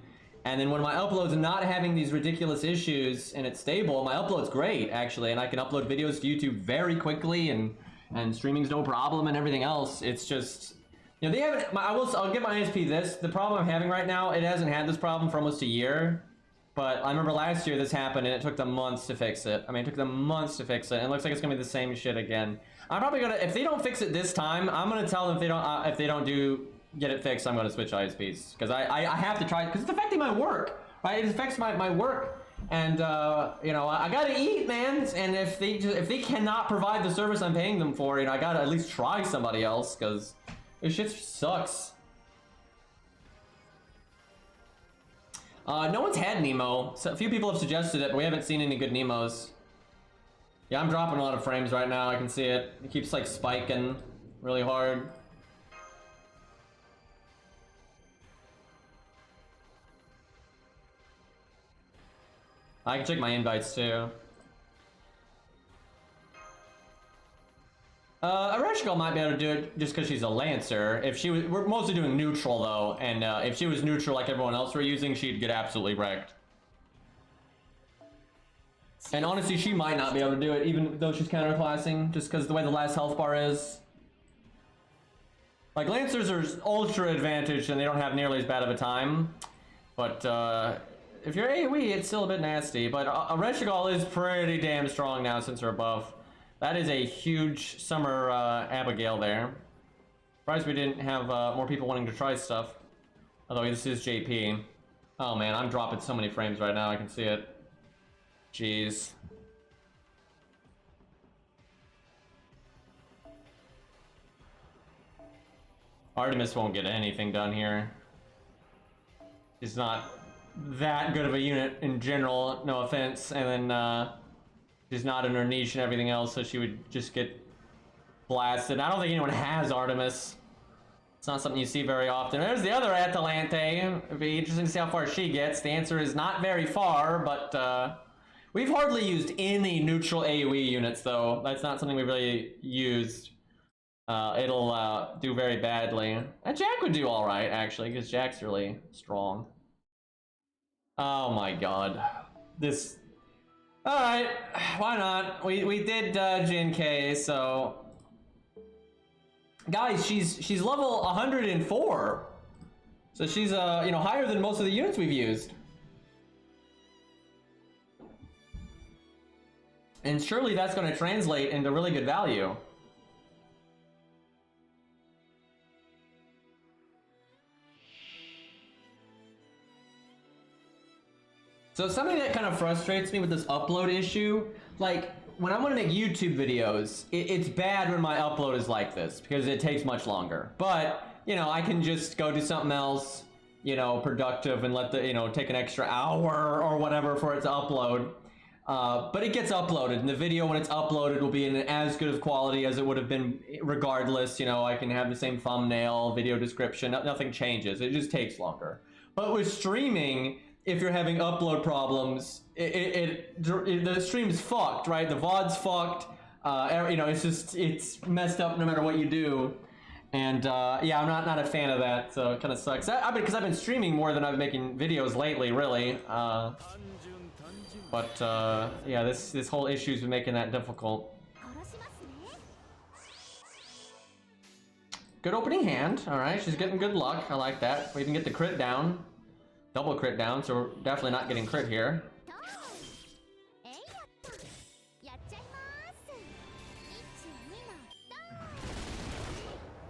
And then when my upload's not having these ridiculous issues and it's stable, my upload's great, actually. And I can upload videos to YouTube very quickly, and streaming's no problem and everything else. It's just, you know, they haven't, I'll give my ISP this. The problem I'm having right now, it hasn't had this problem for almost a year. But I remember last year this happened and it took them months to fix it. I mean, it took them months to fix it, and it looks like it's gonna be the same shit again. I'm probably gonna, if they don't fix it this time, I'm gonna tell them if they don't get it fixed, I'm gonna switch ISPs. Because I have to try, because it's affecting my work, right? It affects my work. And, you know, I gotta eat, man. And if they cannot provide the service I'm paying them for, you know, I gotta at least try somebody else, because this shit sucks. No one's had Nemo. So a few people have suggested it, but we haven't seen any good Nemos. Yeah, I'm dropping a lot of frames right now. I can see it. It keeps like spiking really hard. I can check my invites too. Ereshkigal might be able to do it just because she's a Lancer. If she was, we're mostly doing neutral though, and if she was neutral like everyone else we're using, she'd get absolutely wrecked. And honestly, she might not be able to do it, even though she's counterclassing, just because the way the last health bar is. Like, Lancers are ultra advantaged and they don't have nearly as bad of a time. But, if you're AoE, it's still a bit nasty. But Ereshkigal is pretty damn strong now since her buff. That is a huge summer Abigail there. Surprised we didn't have more people wanting to try stuff. Although this is JP. Oh man, I'm dropping so many frames right now, I can see it. Jeez. Artemis won't get anything done here. She's not that good of a unit in general, no offense, and then she's not in her niche and everything else, so she would just get blasted. I don't think anyone has Artemis. It's not something you see very often. There's the other Atalante. It'd be interesting to see how far she gets. The answer is not very far, but we've hardly used any neutral AoE units, though. That's not something we've really used. It'll do very badly. And Jack would do alright, actually, because Jack's really strong. Oh my god. This... Alright, why not? We did Jin K, so... Guys, she's level 104. So she's, you know, higher than most of the units we've used. And surely that's going to translate into really good value. So something that kind of frustrates me with this upload issue, like, when I want to make YouTube videos, it's bad when my upload is like this, because it takes much longer. But, you know, I can just go do something else, you know, productive, and let the, you know, take an extra hour or whatever for it to upload. But it gets uploaded, and the video, when it's uploaded, will be in as good of quality as it would have been regardless. You know, I can have the same thumbnail, video description, nothing changes. It just takes longer. But with streaming, if you're having upload problems, the stream's fucked, right? The VOD's fucked. You know, it's messed up no matter what you do. And yeah, I'm not a fan of that, so it kind of sucks. Because I've been streaming more than I've been making videos lately, really. But yeah, this whole issue's been making that difficult. Good opening hand. All right, she's getting good luck. I like that. We even get the crit down. Double crit down, so we're definitely not getting crit here.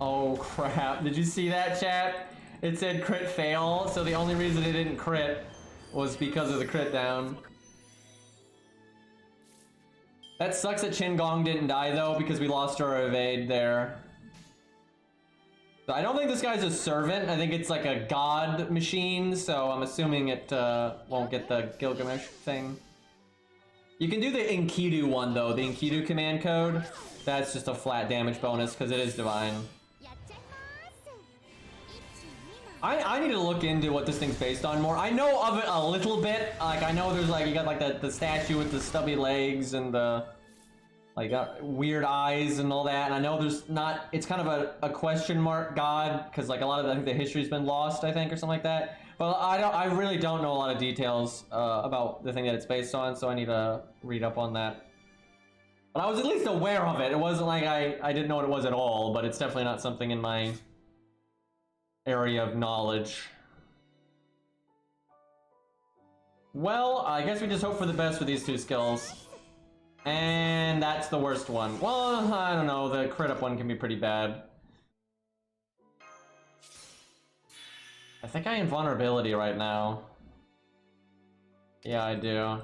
Oh crap, did you see that, chat? It said crit fail, so the only reason it didn't crit was because of the crit down. That sucks that Chin Gong didn't die though, because we lost our evade there. So I don't think this guy's a servant. I think it's like a god machine, so I'm assuming it won't get the Gilgamesh thing. You can do the Enkidu one though, the Enkidu command code. That's just a flat damage bonus because it is divine. I need to look into what this thing's based on more. I know of it a little bit. Like, I know there's like, you got like the statue with the stubby legs and the like weird eyes and all that. And I know there's not. It's kind of a question mark god because like a lot of I think the history's been lost, I think, or something like that. But I really don't know a lot of details about the thing that it's based on, so I need to read up on that. But I was at least aware of it. It wasn't like I didn't know what it was at all, but it's definitely not something in my area of knowledge. Well, I guess we just hope for the best with these two skills. And that's the worst one. Well, I don't know, the crit up one can be pretty bad. I think I have invulnerability right now. Yeah, I do.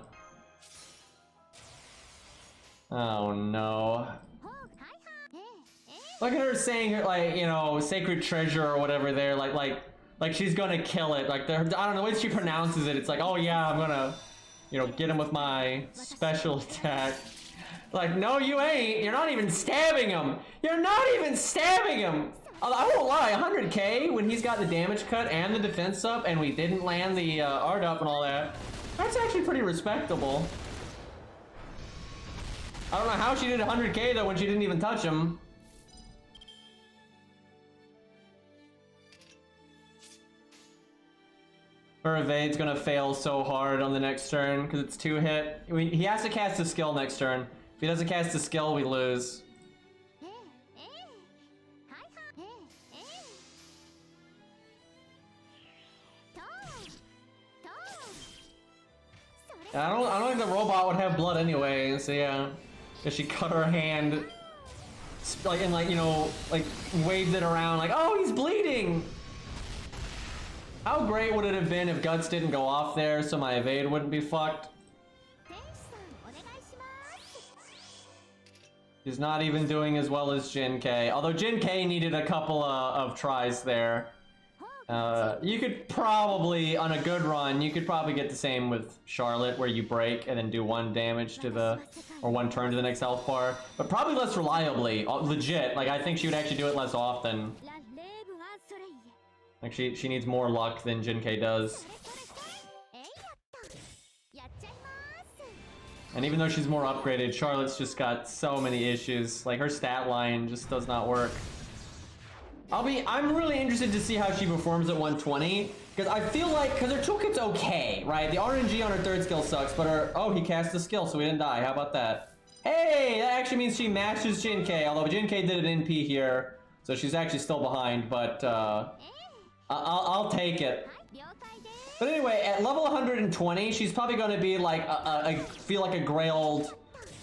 Oh no. Look at her saying, like, you know, sacred treasure or whatever there, like she's gonna kill it. Like, I don't know, the way she pronounces it, it's like, oh yeah, I'm gonna, you know, get him with my special attack. Like, no, you ain't. You're not even stabbing him. You're not even stabbing him. I won't lie, 100k when he's got the damage cut and the defense up, and we didn't land the art up and all that. That's actually pretty respectable. I don't know how she did 100k though when she didn't even touch him. Her evade's gonna fail so hard on the next turn because it's 2-hit. I mean, he has to cast a skill next turn. If he doesn't cast a skill, we lose. I don't think the robot would have blood anyway, so yeah. If she cut her hand, like, and like, you know, like waved it around like, oh, he's bleeding! How great would it have been if Guts didn't go off there so my evade wouldn't be fucked? He's not even doing as well as Jin K. Although Jin K needed a couple of tries there. You could probably, on a good run, you could probably get the same with Charlotte, where you break and then do 1 damage to the, or 1 turn to the next health bar. But probably less reliably, legit. Like, I think she would actually do it less often. Like, she needs more luck than Jin K does. And even though she's more upgraded, Charlotte's just got so many issues. Like, her stat line just does not work. I'm really interested to see how she performs at 120, because I feel like, because her toolkit's okay, right? The RNG on her 3rd skill sucks, but her, oh, he cast the skill, so we didn't die. How about that? Hey, that actually means she matches Jin K, although Jin K did an NP here, so she's actually still behind, but I'll take it. But anyway, at level 120, she's probably going to be like, I feel like a Grailed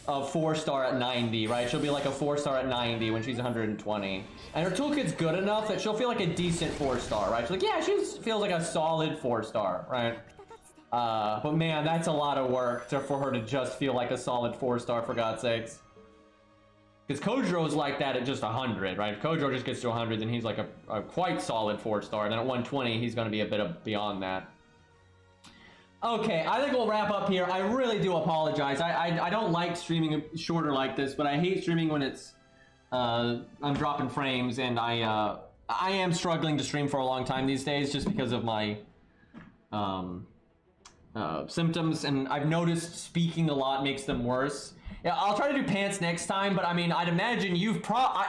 4-star at 90, right? She'll be like a 4-star at 90 when she's 120. And her toolkit's good enough that she'll feel like a decent 4-star, right? She's like, yeah, she feels like a solid 4-star, right? But man, that's a lot of work for her to just feel like a solid 4-star, for God's sakes. Because Kojiro's like that at just 100, right? If Kojiro just gets to 100, then he's like a quite solid 4-star. And then at 120, he's going to be a bit beyond that. Okay, I think we'll wrap up here. I really do apologize. I don't like streaming shorter like this, but I hate streaming when it's I'm dropping frames, and I am struggling to stream for a long time these days just because of my symptoms, and I've noticed speaking a lot makes them worse. Yeah, I'll try to do pants next time, but I mean, I'd imagine you've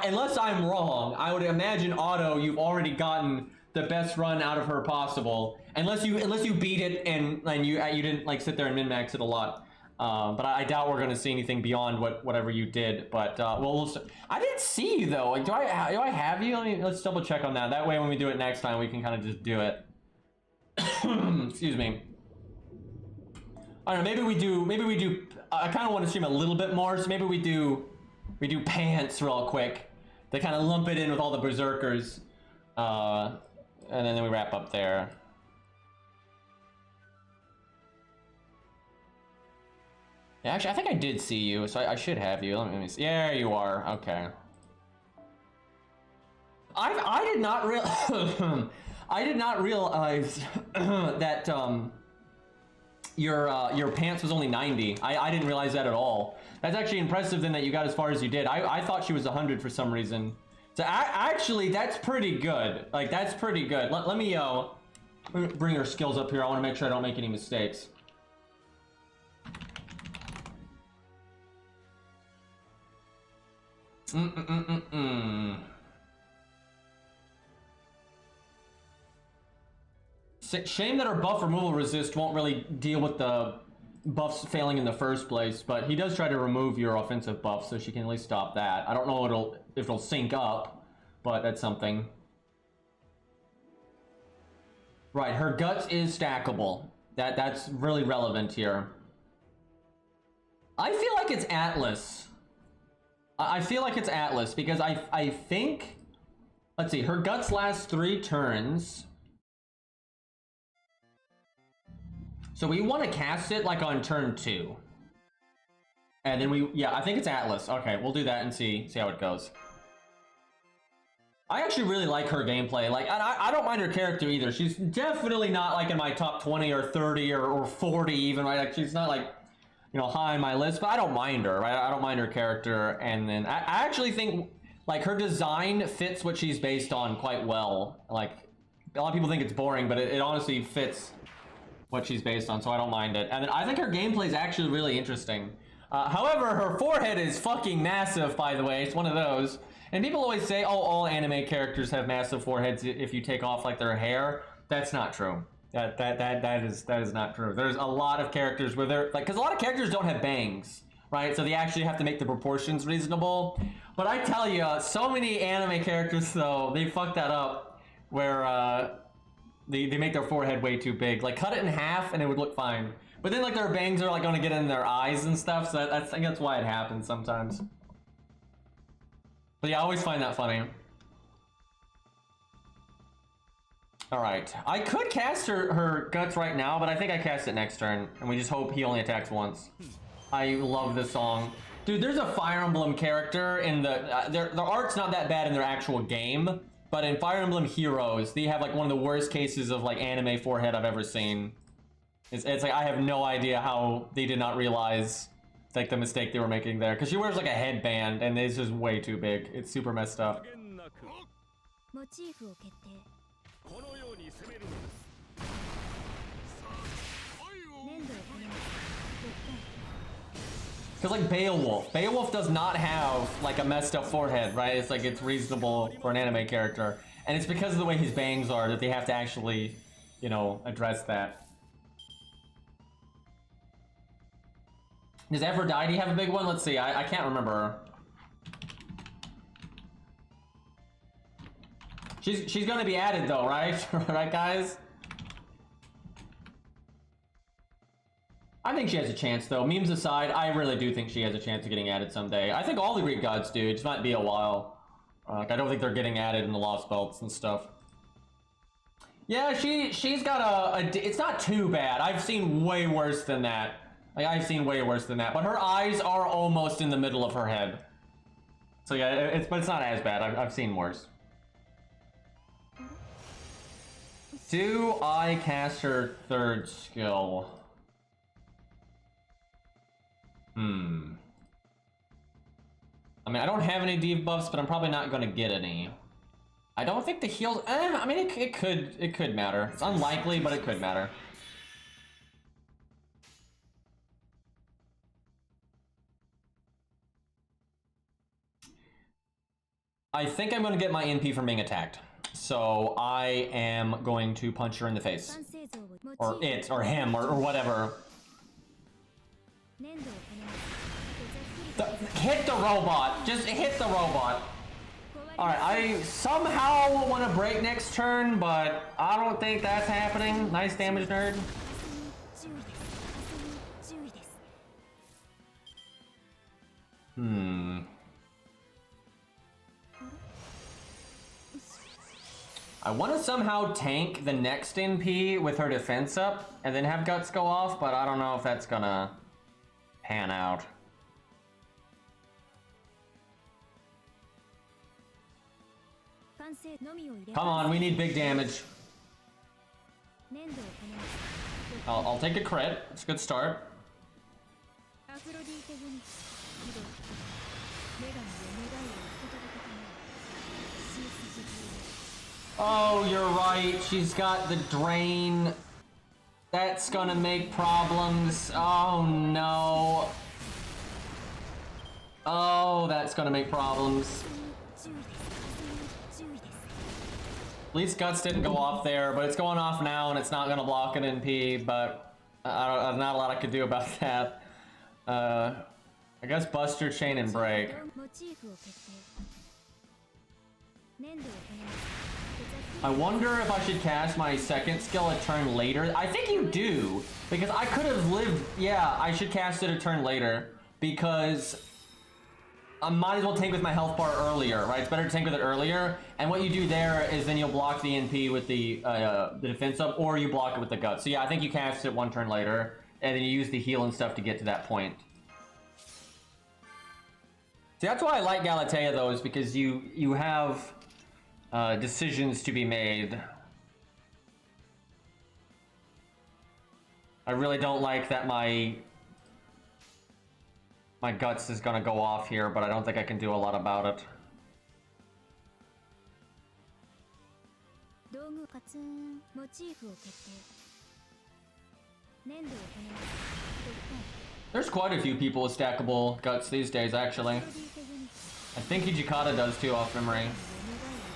unless I'm wrong, I would imagine Otto, you've already gotten the best run out of her possible, unless you beat it and you didn't like sit there and min-max it a lot. But I doubt we're gonna see anything beyond whatever you did. But I didn't see you though. Like, do I have you? Let's double check on that. That way, when we do it next time, we can kind of just do it. Excuse me. I don't know. Maybe we do. I kind of want to stream a little bit more, so maybe we do pants real quick to kind of lump it in with all the berserkers, and then we wrap up there. Yeah, actually, I think I did see you, so I should have you. Let me see. Yeah, you are. Okay. I did not I did not realize that your pants was only 90. I didn't realize that at all. That's actually impressive then that you got as far as you did. I thought she was 100 for some reason. So actually, that's pretty good. Like, that's pretty good. Let me bring her skills up here. I want to make sure I don't make any mistakes. Shame that her buff removal resist won't really deal with the buffs failing in the first place, but he does try to remove your offensive buff, so she can at least stop that. I don't know if it'll sync up, but that's something. Right, her guts is stackable. That's really relevant here. I feel like it's Atlas. I feel like it's Atlas because I think, let's see, her guts last 3 turns. So we want to cast it like on turn 2. And then yeah, I think it's Atlas. Okay, we'll do that and see how it goes. I actually really like her gameplay. Like, I don't mind her character either. She's definitely not like in my top 20 or 30 or 40 even, right? Like, she's not like, you know, high on my list, but I don't mind her, right? I don't mind her character. And then I actually think like her design fits what she's based on quite well. Like, a lot of people think it's boring, but it honestly fits what she's based on, so I don't mind it. And then I think her gameplay is actually really interesting. However, her forehead is fucking massive, by the way. It's one of those. And people always say, oh, all anime characters have massive foreheads if you take off like their hair. That's not true. That is not true. There's a lot of characters where they're like, because a lot of characters don't have bangs, right? So they actually have to make the proportions reasonable. But I tell you, so many anime characters though, they fuck that up where they make their forehead way too big. Like cut it in half and it would look fine. But then like their bangs are like going to get in their eyes and stuff. So I think that's why it happens sometimes. But yeah, I always find that funny. Alright, I could cast her guts right now, but I think I cast it next turn. And we just hope he only attacks once. I love this song. Dude, there's a Fire Emblem character in the... their art's not that bad in their actual game. But in Fire Emblem Heroes, they have like one of the worst cases of like anime forehead I've ever seen. It's like I have no idea how they did not realize like the mistake they were making there, because she wears like a headband and it's just way too big. It's super messed up. Because like Beowulf does not have like a messed up forehead, right? It's like it's reasonable for an anime character, and it's because of the way his bangs are that they have to actually, you know, address that. Does Aphrodite have a big one? Let's see. I can't remember. She's gonna be added though, right? Right, guys? I think she has a chance though. Memes aside, I really do think she has a chance of getting added someday. I think all the Greek gods do. It just might be a while. Like I don't think they're getting added in the Lost Belts and stuff. Yeah, she's got it's not too bad. I've seen way worse than that. Like, I've seen way worse than that, but her eyes are almost in the middle of her head. So yeah, but it's not as bad. I've seen worse. Do I cast her third skill? I mean, I don't have any debuffs, but I'm probably not going to get any. I don't think the heals... I mean, it could matter. It's unlikely, but it could matter. I think I'm going to get my NP from being attacked. So I am going to punch her in the face. Or it, or him, or whatever. Hit the robot! Just hit the robot! Alright, I somehow want to break next turn, but I don't think that's happening. Nice damage, nerd. I want to somehow tank the next NP with her defense up, and then have guts go off, but I don't know if that's gonna pan out. Come on, we need big damage. I'll take a crit. It's a good start. Oh, you're right. She's got the drain. That's gonna make problems. Oh, no. Oh, that that's gonna make problems. At least Guts didn't go off there, but it's going off now and it's not gonna block an NP, but there's not a lot I could do about that. I guess Buster, Chain, and Break. I wonder if I should cast my second skill a turn later. I think you do, because I could have lived... Yeah, I should cast it a turn later, because I might as well tank with my health bar earlier, right? It's better to tank with it earlier, and what you do there is then you'll block the NP with the defense up, or you block it with the Guts. So yeah, I think you cast it one turn later, and then you use the heal and stuff to get to that point. See, that's why I like Galatea, though, is because you have decisions to be made. I really don't like that my Guts is gonna go off here, but I don't think I can do a lot about it. There's quite a few people with stackable Guts these days, actually. I think Hijikata does too, off memory.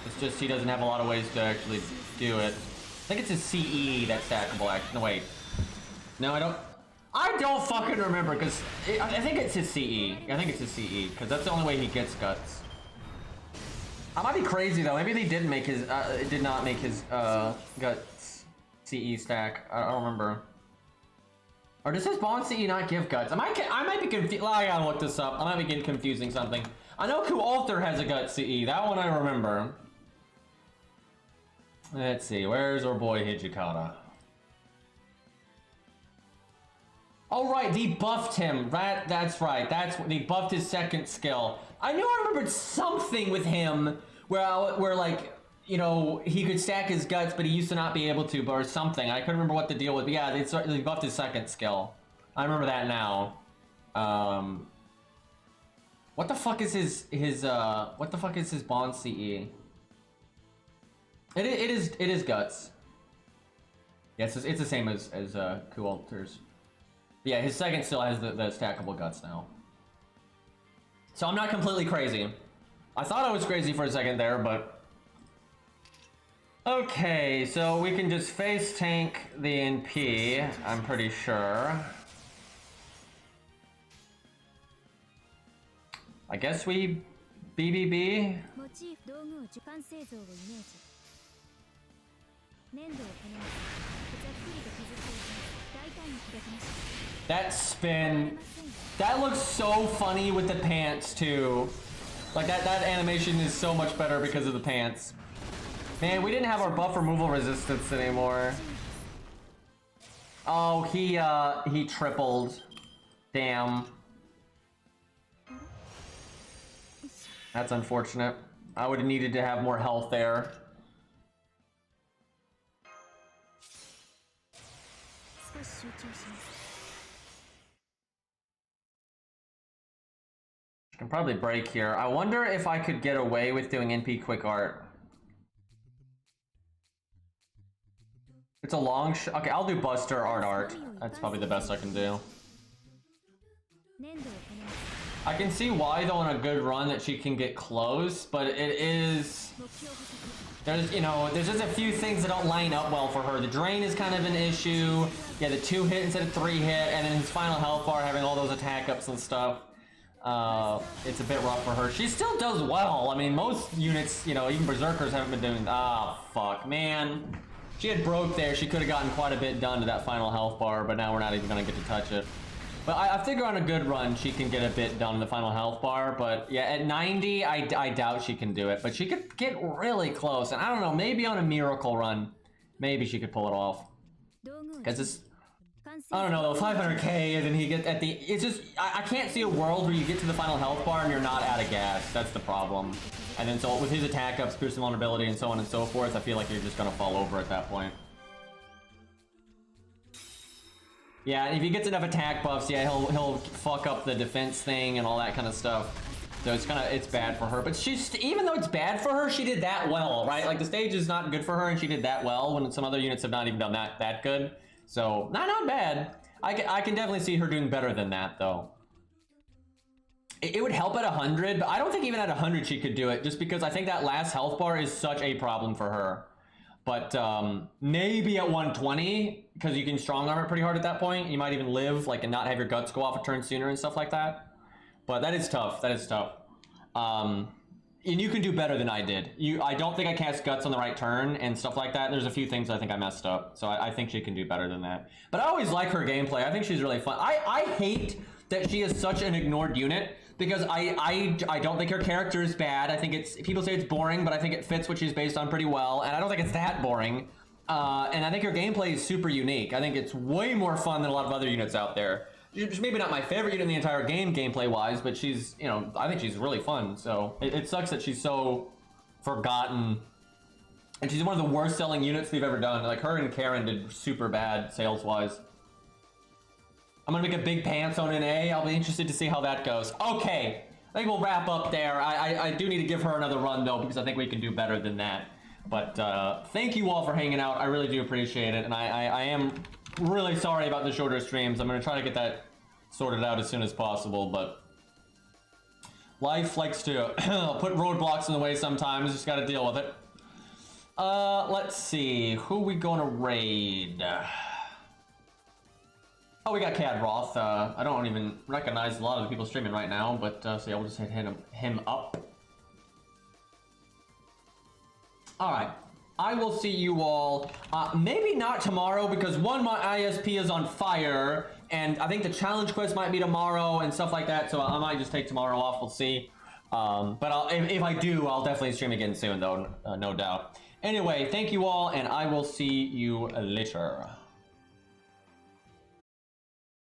It's just he doesn't have a lot of ways to actually do it. I think it's his CE that's stackable, actually. No, wait. No, I don't fucking remember, because I think it's his CE. I think it's his CE, because that's the only way he gets Guts. I might be crazy, though. Maybe they did make his, did not make his, Guts CE stack. I don't remember. Or does his Bond CE not give Guts? I might be confused. I gotta look this up. I might be getting confusing something. I know Alter has a Guts CE. That one I remember. Let's see. Where's our boy Hijikata? Oh right, they buffed him. That's right. They buffed his second skill. I knew I remembered something with him where like, you know, he could stack his Guts, but he used to not be able to, or something. I couldn't remember what the deal was. But yeah, they buffed his second skill. I remember that now. What the fuck is his what the fuck is his Bond CE? It is Guts. Yeah, it's the same as Alter's. Yeah, his second still has the stackable Guts now. So I'm not completely crazy. I thought I was crazy for a second there, but... Okay, so we can just face tank the NP, I'm pretty sure. I guess we BBB? That spin, that looks so funny with the pants too. Like that animation is so much better because of the pants. Man, we didn't have our buff removal resistance anymore. Oh, he tripled. Damn. That's unfortunate. I would have needed to have more health there. I can probably break here. I wonder if I could get away with doing NP quick art. It's a long shot. Okay, I'll do Buster art. That's probably the best I can do. I can see why, though, on a good run that she can get close, but it is... There's, you know, there's just a few things that don't line up well for her. The drain is kind of an issue. Yeah, the 2-hit instead of 3-hit, and then his final health bar having all those attack ups and stuff. It's a bit rough for her. She still does well. I mean, most units, you know, even Berserkers haven't been doing... Ah, fuck, man. She had broke there. She could have gotten quite a bit done to that final health bar, but now we're not even going to get to touch it. But I figure on a good run, she can get a bit done in the final health bar. But yeah, at 90, I doubt she can do it. But she could get really close. And I don't know, maybe on a miracle run, maybe she could pull it off. Because it's, I don't know, though, 500k, and then he gets at the, it's just, I can't see a world where you get to the final health bar and you're not out of gas. That's the problem. And then so with his attack ups, piercing vulnerability, and so on and so forth, I feel like you're just going to fall over at that point. Yeah, if he gets enough attack buffs, yeah, he'll fuck up the defense thing and all that kind of stuff. So it's bad for her. But she's, even though it's bad for her, she did that well, right? Like the stage is not good for her, and she did that well when some other units have not even done that good. So not bad. I can definitely see her doing better than that though. It would help at 100, but I don't think even at 100 she could do it, just because I think that last health bar is such a problem for her. But maybe at 120, because you can strong arm it pretty hard at that point. You might even live, like, and not have your guts go off a turn sooner and stuff like that. But that is tough. That is tough. And you can do better than I did. I don't think I cast guts on the right turn and stuff like that. There's a few things I think I messed up. So I think she can do better than that. But I always like her gameplay. I think she's really fun. I hate that she is such an ignored unit, because I don't think her character is bad. I think people say it's boring, but I think it fits what she's based on pretty well, and I don't think it's that boring. And I think her gameplay is super unique. I think it's way more fun than a lot of other units out there. She's maybe not my favorite unit in the entire game, gameplay-wise, but she's, you know, I think she's really fun. So it sucks that she's so forgotten, and she's one of the worst-selling units they've ever done. Like, her and Karen did super bad sales-wise. I'm gonna make a big pants on an A. I'll be interested to see how that goes. Okay, I think we'll wrap up there. I do need to give her another run, though, because I think we can do better than that. But thank you all for hanging out. I really do appreciate it, and I am really sorry about the shorter streams. I'm gonna try to get that sorted out as soon as possible, but life likes to put roadblocks in the way sometimes. Just gotta deal with it. Let's see. Who we gonna raid? Oh, we got Cad Roth. I don't even recognize a lot of the people streaming right now, but so yeah, we'll just hit him up. Alright, I will see you all, maybe not tomorrow, because one, my ISP is on fire, and I think the challenge quest might be tomorrow and stuff like that, so I might just take tomorrow off, we'll see. But if I do, I'll definitely stream again soon, though, no doubt. Anyway, thank you all, and I will see you later.